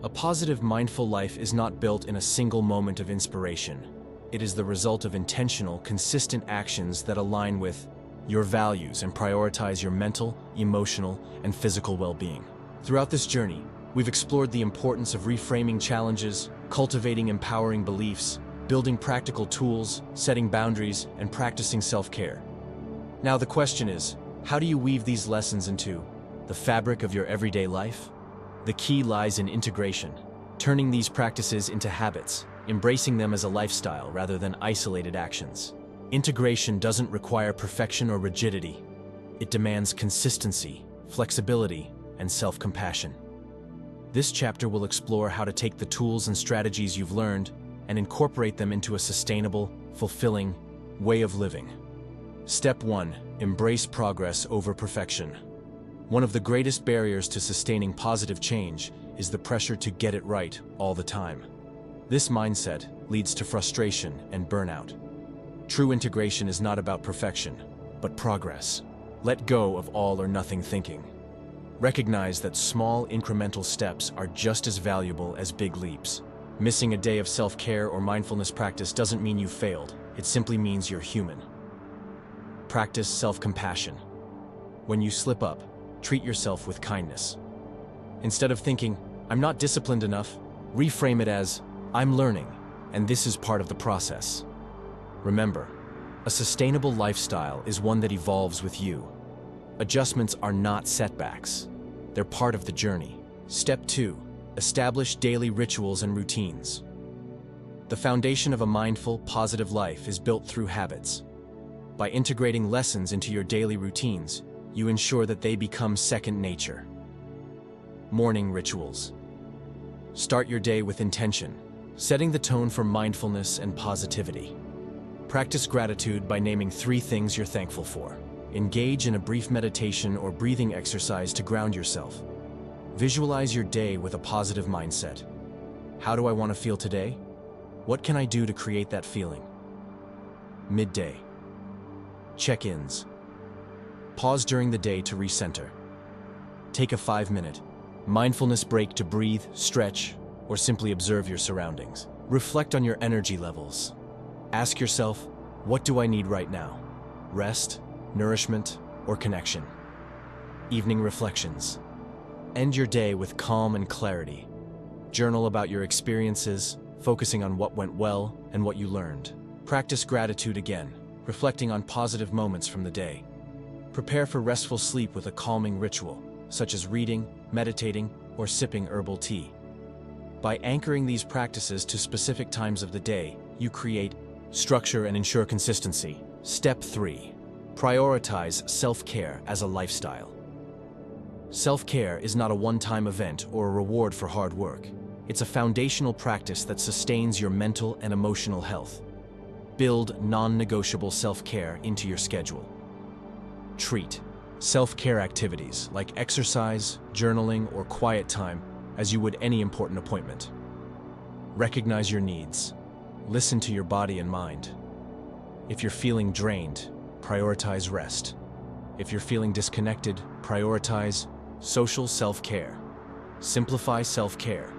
A positive, mindful life is not built in a single moment of inspiration. It is the result of intentional, consistent actions that align with your values and prioritize your mental, emotional, and physical well-being. Throughout this journey, we've explored the importance of reframing challenges, cultivating empowering beliefs, building practical tools, setting boundaries, and practicing self-care. Now the question is, how do you weave these lessons into the fabric of your everyday life? The key lies in integration, turning these practices into habits, embracing them as a lifestyle rather than isolated actions. Integration doesn't require perfection or rigidity. It demands consistency, flexibility, and self-compassion. This chapter will explore how to take the tools and strategies you've learned and incorporate them into a sustainable, fulfilling way of living. Step 1. Embrace progress over perfection. One of the greatest barriers to sustaining positive change is the pressure to get it right all the time. This mindset leads to frustration and burnout. True integration is not about perfection, but progress. Let go of all or nothing thinking. Recognize that small, incremental steps are just as valuable as big leaps. Missing a day of self-care or mindfulness practice doesn't mean you failed. It simply means you're human. Practice self-compassion. When you slip up, treat yourself with kindness. Instead of thinking, "I'm not disciplined enough," reframe it as, "I'm learning, and this is part of the process." Remember, a sustainable lifestyle is one that evolves with you. Adjustments are not setbacks. They're part of the journey. Step 2. Establish daily rituals and routines. The foundation of a mindful, positive life is built through habits. By integrating lessons into your daily routines, you ensure that they become second nature. Morning rituals. Start your day with intention, setting the tone for mindfulness and positivity. Practice gratitude by naming 3 things you're thankful for. Engage in a brief meditation or breathing exercise to ground yourself. Visualize your day with a positive mindset. How do I want to feel today? What can I do to create that feeling? Midday. Check-ins. Pause during the day to recenter. Take a 5-minute mindfulness break to breathe, stretch, or simply observe your surroundings. Reflect on your energy levels. Ask yourself, what do I need right now? rest, nourishment, or connection. Evening reflections. End your day with calm and clarity. Journal about your experiences, focusing on what went well and what you learned. Practice gratitude again, reflecting on positive moments from the day. Prepare for restful sleep with a calming ritual, such as reading, meditating, or sipping herbal tea. By anchoring these practices to specific times of the day, you create structure and ensure consistency. Step 3. Prioritize self-care as a lifestyle. Self-care is not a one-time event or a reward for hard work. It's a foundational practice that sustains your mental and emotional health. Build non-negotiable self-care into your schedule. Treat self-care activities like exercise, journaling, or quiet time as you would any important appointment. Recognize your needs. Listen to your body and mind. If you're feeling drained, prioritize rest. If you're feeling disconnected, prioritize social self-care. Simplify self-care.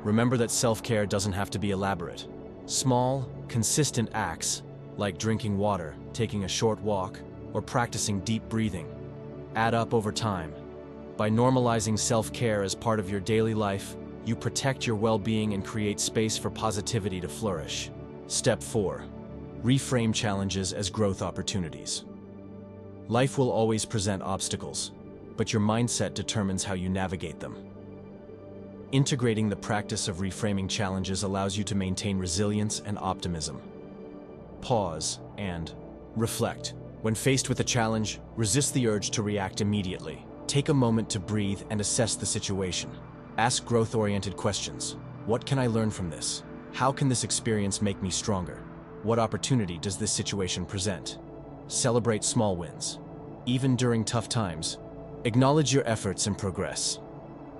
Remember that self-care doesn't have to be elaborate. Small, consistent acts, like drinking water, taking a short walk, or practicing deep breathing, add up over time. By normalizing self-care as part of your daily life, you protect your well-being and create space for positivity to flourish. Step 4. Reframe challenges as growth opportunities. Life will always present obstacles, but your mindset determines how you navigate them. Integrating the practice of reframing challenges allows you to maintain resilience and optimism. Pause and reflect. When faced with a challenge, resist the urge to react immediately. Take a moment to breathe and assess the situation. Ask growth-oriented questions. What can I learn from this? How can this experience make me stronger? What opportunity does this situation present? Celebrate small wins. Even during tough times, acknowledge your efforts and progress.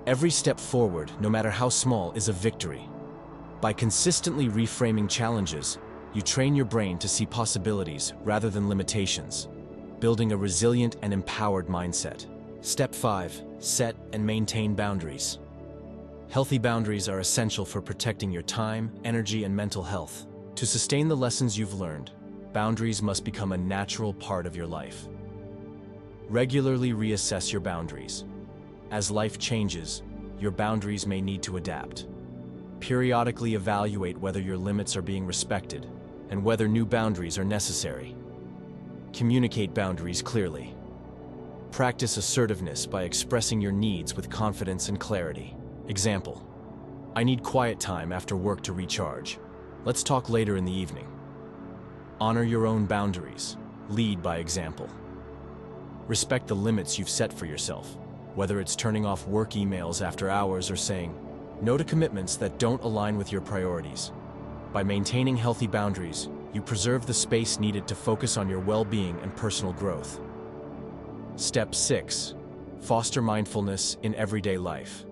Every step forward, no matter how small, is a victory. By consistently reframing challenges, you train your brain to see possibilities rather than limitations, building a resilient and empowered mindset. Step 5. Set and maintain boundaries. Healthy boundaries are essential for protecting your time, energy, and mental health. To sustain the lessons you've learned, boundaries must become a natural part of your life. Regularly reassess your boundaries. As life changes, your boundaries may need to adapt. Periodically evaluate whether your limits are being respected and whether new boundaries are necessary. Communicate boundaries clearly. Practice assertiveness by expressing your needs with confidence and clarity. Example: I need quiet time after work to recharge. Let's talk later in the evening. Honor your own boundaries. Lead by example. Respect the limits you've set for yourself, whether it's turning off work emails after hours or saying no to commitments that don't align with your priorities. By maintaining healthy boundaries, you preserve the space needed to focus on your well-being and personal growth. Step 6. Foster mindfulness in everyday life.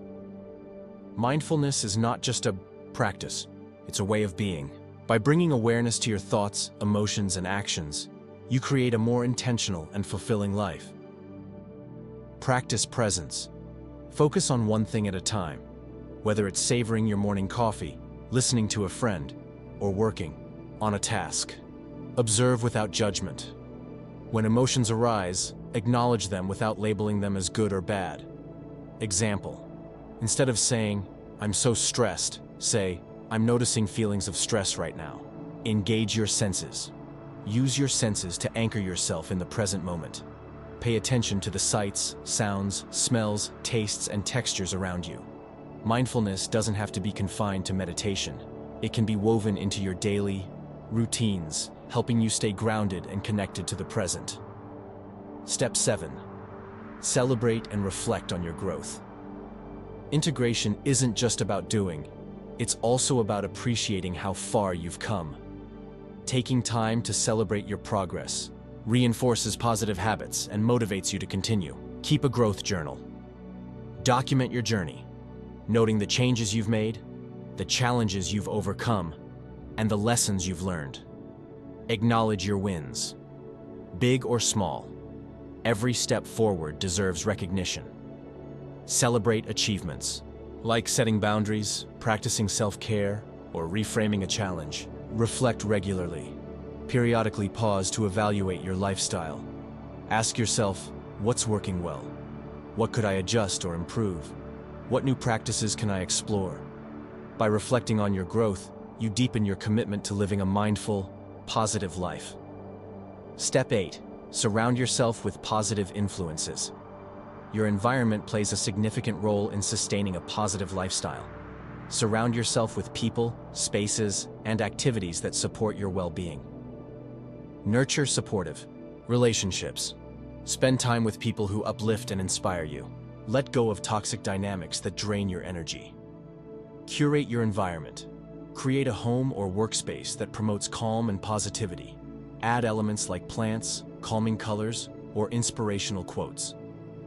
Mindfulness is not just a practice, it's a way of being. By bringing awareness to your thoughts, emotions, and actions, you create a more intentional and fulfilling life. Practice presence. Focus on one thing at a time, whether it's savoring your morning coffee, listening to a friend, or working on a task. Observe without judgment. When emotions arise, acknowledge them without labeling them as good or bad. Example: instead of saying, "I'm so stressed," say, "I'm noticing feelings of stress right now." Engage your senses. Use your senses to anchor yourself in the present moment. Pay attention to the sights, sounds, smells, tastes, and textures around you. Mindfulness doesn't have to be confined to meditation. It can be woven into your daily routines, helping you stay grounded and connected to the present. Step 7. Celebrate and reflect on your growth. Integration isn't just about doing, it's also about appreciating how far you've come. Taking time to celebrate your progress reinforces positive habits and motivates you to continue. Keep a growth journal. Document your journey, noting the changes you've made, the challenges you've overcome, and the lessons you've learned. Acknowledge your wins. Big or small, every step forward deserves recognition. Celebrate achievements, like setting boundaries, practicing self-care, or reframing a challenge. Reflect regularly. Periodically pause to evaluate your lifestyle. Ask yourself, what's working well? What could I adjust or improve? What new practices can I explore? By reflecting on your growth, you deepen your commitment to living a mindful, positive life. Step 8. Surround yourself with positive influences. Your environment plays a significant role in sustaining a positive lifestyle. Surround yourself with people, spaces, and activities that support your well-being. Nurture supportive relationships. Spend time with people who uplift and inspire you. Let go of toxic dynamics that drain your energy. Curate your environment. Create a home or workspace that promotes calm and positivity. Add elements like plants, calming colors, or inspirational quotes.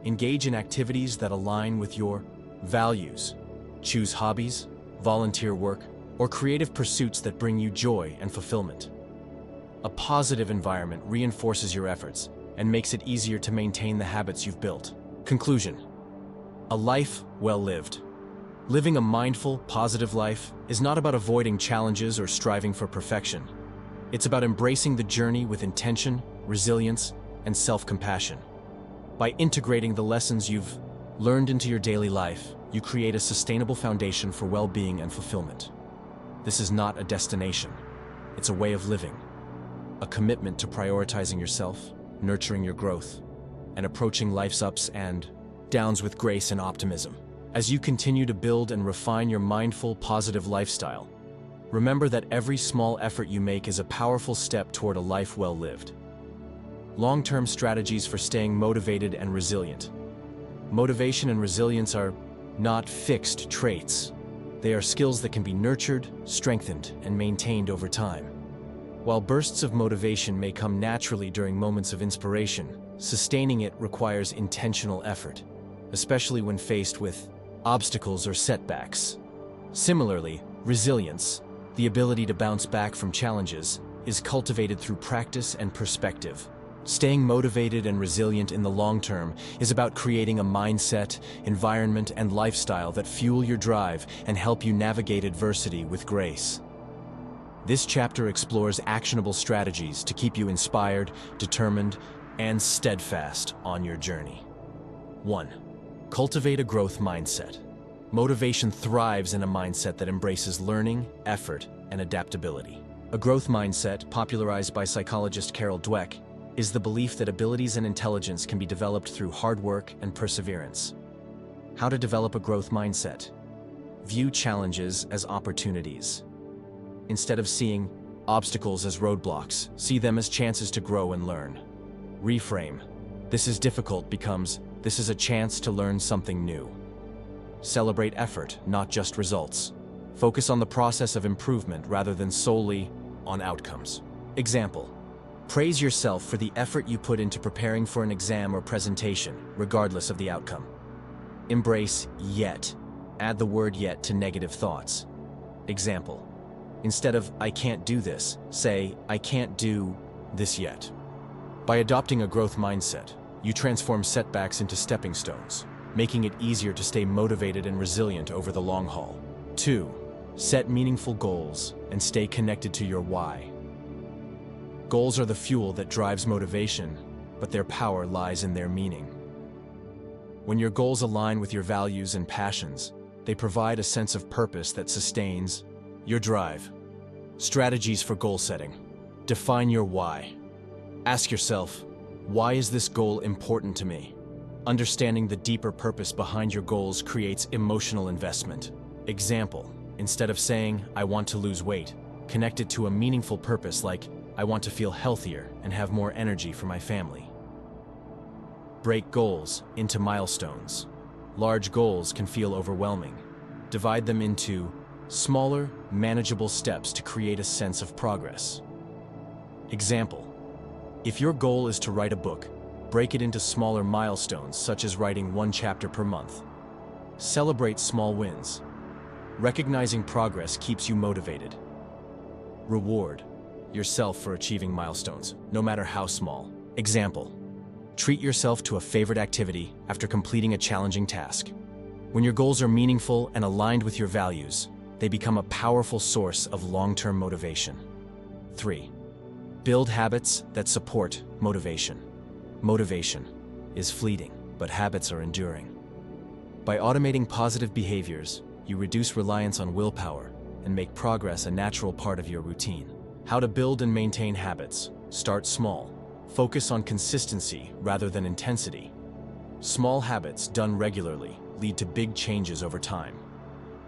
Engage in activities that align with your values. Choose hobbies, volunteer work, or creative pursuits that bring you joy and fulfillment. A positive environment reinforces your efforts and makes it easier to maintain the habits you've built. Conclusion: a life well lived. Living a mindful, positive life is not about avoiding challenges or striving for perfection. It's about embracing the journey with intention, resilience, and self-compassion. By integrating the lessons you've learned into your daily life, you create a sustainable foundation for well-being and fulfillment. This is not a destination. It's a way of living. A commitment to prioritizing yourself, nurturing your growth, and approaching life's ups and downs with grace and optimism. As you continue to build and refine your mindful, positive lifestyle, remember that every small effort you make is a powerful step toward a life well lived. Long-term strategies for staying motivated and resilient. Motivation and resilience are not fixed traits. They are skills that can be nurtured, strengthened, and maintained over time. While bursts of motivation may come naturally during moments of inspiration, sustaining it requires intentional effort, especially when faced with obstacles or setbacks. Similarly, resilience, the ability to bounce back from challenges, is cultivated through practice and perspective. Staying motivated and resilient in the long term is about creating a mindset, environment, and lifestyle that fuel your drive and help you navigate adversity with grace. This chapter explores actionable strategies to keep you inspired, determined, and steadfast on your journey. 1. Cultivate a growth mindset. Motivation thrives in a mindset that embraces learning, effort, and adaptability. A growth mindset, popularized by psychologist Carol Dweck, is the belief that abilities and intelligence can be developed through hard work and perseverance. How to develop a growth mindset? View challenges as opportunities. Instead of seeing obstacles as roadblocks, see them as chances to grow and learn. Reframe: this is difficult becomes this is a chance to learn something new. Celebrate effort, not just results. Focus on the process of improvement rather than solely on outcomes. Example: praise yourself for the effort you put into preparing for an exam or presentation, regardless of the outcome. Embrace yet. Add the word yet to negative thoughts. Example: instead of "I can't do this," say "I can't do this yet." By adopting a growth mindset, you transform setbacks into stepping stones, making it easier to stay motivated and resilient over the long haul. 2. Set meaningful goals and stay connected to your why. Goals are the fuel that drives motivation, but their power lies in their meaning. When your goals align with your values and passions, they provide a sense of purpose that sustains your drive. Strategies for goal setting. Define your why. Ask yourself, why is this goal important to me? Understanding the deeper purpose behind your goals creates emotional investment. Example: instead of saying, "I want to lose weight," connect it to a meaningful purpose like, "I want to feel healthier and have more energy for my family." Break goals into milestones. Large goals can feel overwhelming. Divide them into smaller, manageable steps to create a sense of progress. Example: if your goal is to write a book, break it into smaller milestones such as writing 1 chapter per month. Celebrate small wins. Recognizing progress keeps you motivated. Reward yourself for achieving milestones, no matter how small. Example: treat yourself to a favorite activity after completing a challenging task. When your goals are meaningful and aligned with your values, they become a powerful source of long-term motivation. 3. Build habits that support motivation. Motivation is fleeting, but habits are enduring. By automating positive behaviors, you reduce reliance on willpower and make progress a natural part of your routine. How to build and maintain habits. Start small. Focus on consistency rather than intensity. Small habits done regularly lead to big changes over time.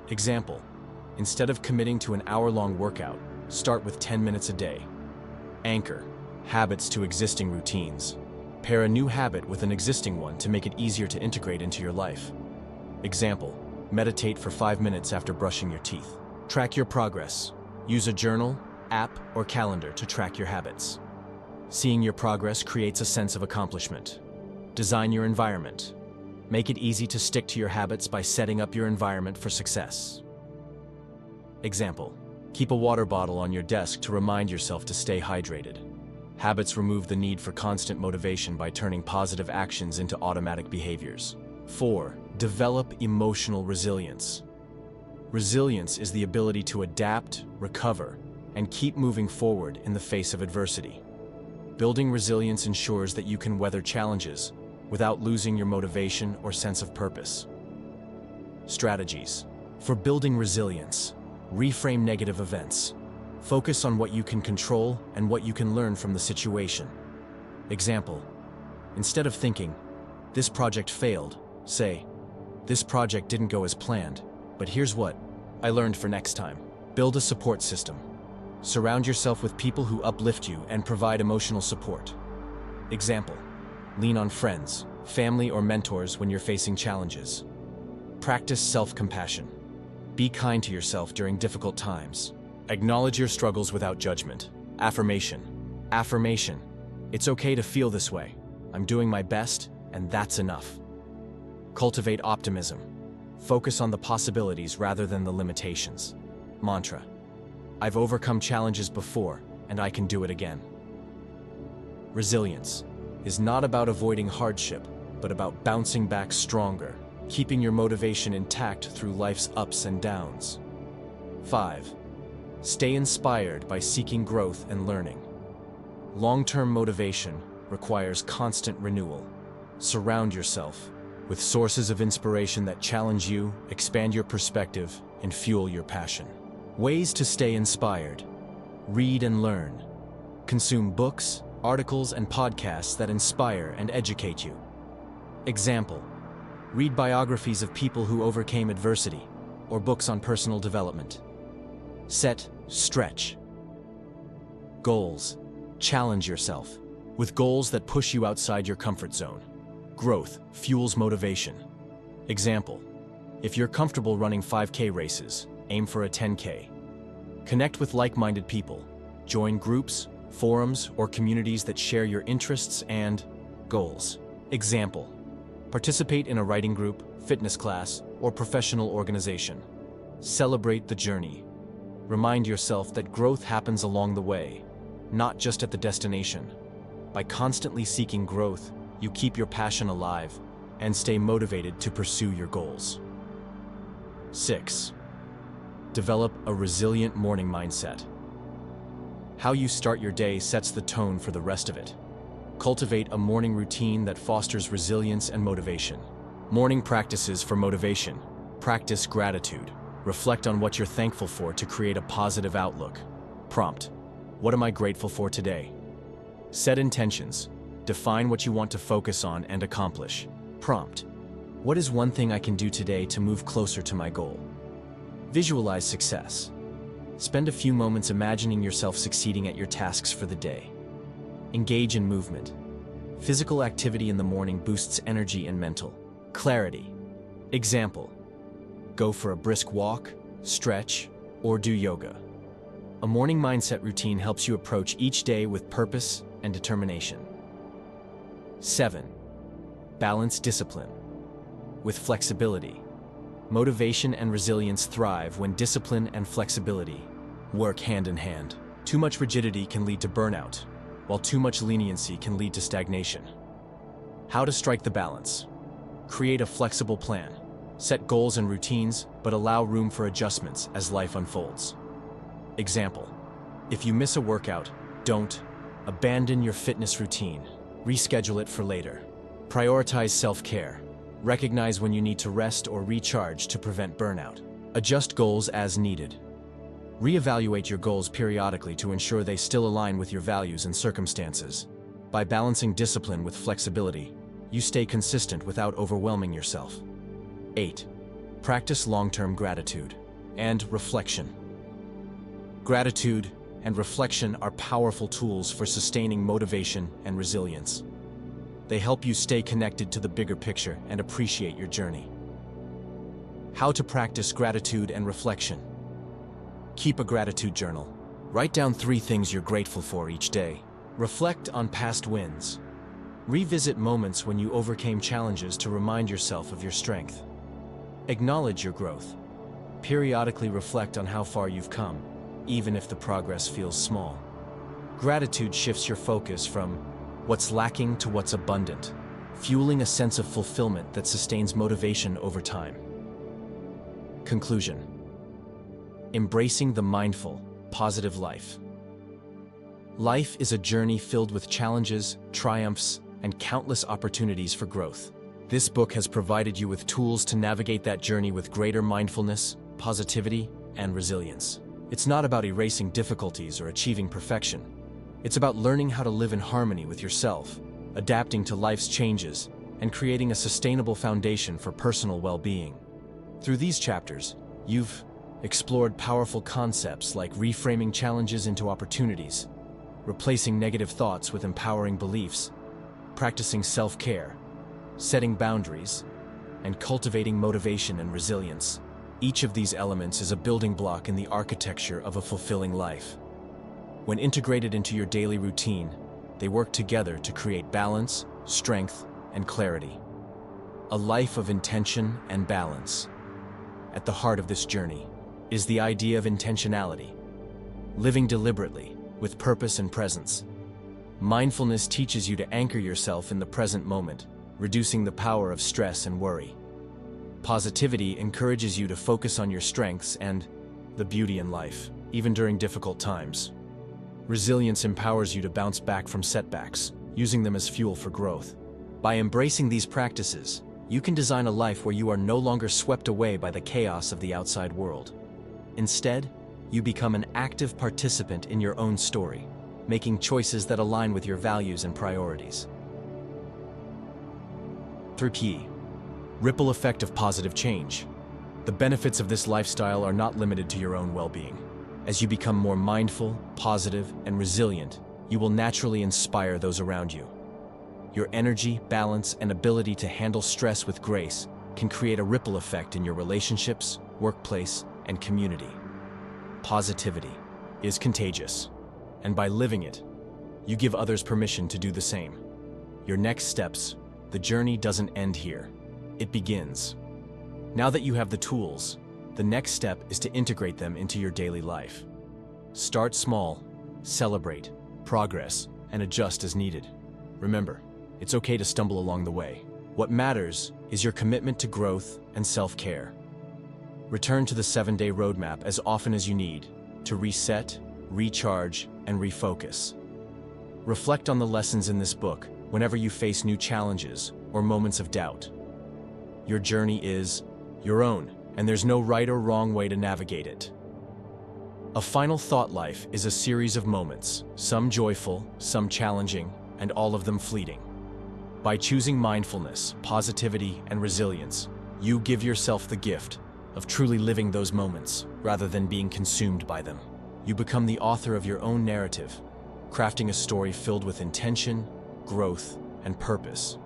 Example: instead of committing to an hour-long workout, start with 10 minutes a day. Anchor habits to existing routines. Pair a new habit with an existing one to make it easier to integrate into your life. Example: meditate for 5 minutes after brushing your teeth. Track your progress. Use a journal, app, or calendar to track your habits. Seeing your progress creates a sense of accomplishment. Design your environment. Make it easy to stick to your habits by setting up your environment for success. Example: keep a water bottle on your desk to remind yourself to stay hydrated. Habits remove the need for constant motivation by turning positive actions into automatic behaviors. 4. Develop emotional resilience. Resilience is the ability to adapt, recover, and keep moving forward in the face of adversity. Building resilience ensures that you can weather challenges without losing your motivation or sense of purpose. Strategies for building resilience. Reframe negative events. Focus on what you can control and what you can learn from the situation. Example: instead of thinking, "This project failed," say, "This project didn't go as planned, but here's what I learned for next time." Build a support system. Surround yourself with people who uplift you and provide emotional support. Example: lean on friends, family, or mentors when you're facing challenges. Practice self-compassion. Be kind to yourself during difficult times. Acknowledge your struggles without judgment. Affirmation. Affirmation: it's okay to feel this way. I'm doing my best, and that's enough. Cultivate optimism. Focus on the possibilities rather than the limitations. Mantra: I've overcome challenges before, and I can do it again. Resilience is not about avoiding hardship, but about bouncing back stronger, keeping your motivation intact through life's ups and downs. 5. Stay inspired by seeking growth and learning. Long-term motivation requires constant renewal. Surround yourself with sources of inspiration that challenge you, expand your perspective, and fuel your passion. Ways to stay inspired. Read and learn. Consume books, articles, and podcasts that inspire and educate you. Example: read biographies of people who overcame adversity, or books on personal development. Set, stretch. Goals. Challenge yourself with goals that push you outside your comfort zone. Growth fuels motivation. Example: if you're comfortable running 5K races, aim for a 10K. Connect with like-minded people. Join groups, forums, or communities that share your interests and goals. Example: participate in a writing group, fitness class, or professional organization. Celebrate the journey. Remind yourself that growth happens along the way, not just at the destination. By constantly seeking growth, you keep your passion alive and stay motivated to pursue your goals. 6. Develop a resilient morning mindset. How you start your day sets the tone for the rest of it. Cultivate a morning routine that fosters resilience and motivation. Morning practices for motivation. Practice gratitude. Reflect on what you're thankful for to create a positive outlook. Prompt: what am I grateful for today? Set intentions. Define what you want to focus on and accomplish. Prompt: what is one thing I can do today to move closer to my goal? Visualize success. Spend a few moments imagining yourself succeeding at your tasks for the day. Engage in movement. Physical activity in the morning boosts energy and mental clarity. Example: go for a brisk walk, stretch, or do yoga. A morning mindset routine helps you approach each day with purpose and determination. 7. Balance discipline with flexibility. Motivation and resilience thrive when discipline and flexibility work hand in hand. Too much rigidity can lead to burnout, while too much leniency can lead to stagnation. How to strike the balance. Create a flexible plan. Set goals and routines, but allow room for adjustments as life unfolds. Example: if you miss a workout, don't Abandon your fitness routine. Reschedule it for later. Prioritize self-care. Recognize when you need to rest or recharge to prevent burnout. Adjust goals as needed. Reevaluate your goals periodically to ensure they still align with your values and circumstances. By balancing discipline with flexibility, you stay consistent without overwhelming yourself. 8. Practice long-term gratitude and reflection. Gratitude and reflection are powerful tools for sustaining motivation and resilience. They help you stay connected to the bigger picture and appreciate your journey. How to practice gratitude and reflection. Keep a gratitude journal. Write down 3 things you're grateful for each day. Reflect on past wins. Revisit moments when you overcame challenges to remind yourself of your strength. Acknowledge your growth. Periodically reflect on how far you've come, even if the progress feels small. Gratitude shifts your focus from what's lacking to what's abundant, fueling a sense of fulfillment that sustains motivation over time. Conclusion. Embracing the mindful, positive life. Life is a journey filled with challenges, triumphs, and countless opportunities for growth. This book has provided you with tools to navigate that journey with greater mindfulness, positivity, and resilience. It's not about erasing difficulties or achieving perfection. It's about learning how to live in harmony with yourself, adapting to life's changes, and creating a sustainable foundation for personal well-being. Through these chapters, you've explored powerful concepts like reframing challenges into opportunities, replacing negative thoughts with empowering beliefs, practicing self-care, setting boundaries, and cultivating motivation and resilience. Each of these elements is a building block in the architecture of a fulfilling life. When integrated into your daily routine, they work together to create balance, strength, and clarity. A life of intention and balance. At the heart of this journey is the idea of intentionality, living deliberately, with purpose and presence. Mindfulness teaches you to anchor yourself in the present moment, reducing the power of stress and worry. Positivity encourages you to focus on your strengths and the beauty in life, even during difficult times. Resilience empowers you to bounce back from setbacks, using them as fuel for growth. By embracing these practices, you can design a life where you are no longer swept away by the chaos of the outside world. Instead, you become an active participant in your own story, making choices that align with your values and priorities. 3. Ripple effect of positive change. The benefits of this lifestyle are not limited to your own well-being. As you become more mindful, positive, and resilient, you will naturally inspire those around you. Your energy, balance, and ability to handle stress with grace can create a ripple effect in your relationships, workplace, and community. Positivity is contagious, and by living it, you give others permission to do the same. Your next steps, the journey doesn't end here. It begins. Now that you have the tools, the next step is to integrate them into your daily life. Start small, celebrate progress, and adjust as needed. Remember, it's okay to stumble along the way. What matters is your commitment to growth and self-care. Return to the 7-day roadmap as often as you need to reset, recharge, and refocus. Reflect on the lessons in this book whenever you face new challenges or moments of doubt. Your journey is your own, and there's no right or wrong way to navigate it. A final thought: life is a series of moments, some joyful, some challenging, and all of them fleeting. By choosing mindfulness, positivity, and resilience, you give yourself the gift of truly living those moments rather than being consumed by them. You become the author of your own narrative, crafting a story filled with intention, growth, and purpose.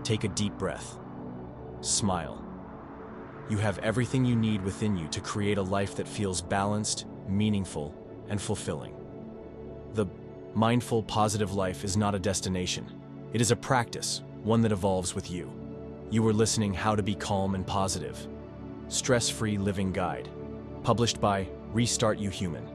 Take a deep breath. Smile. You have everything you need within you to create a life that feels balanced, meaningful, and fulfilling. The mindful, positive life is not a destination. It is a practice, one that evolves with you. You were listening How to Be Calm and Positive, Stress-Free Living Guide, published by Restart You Human.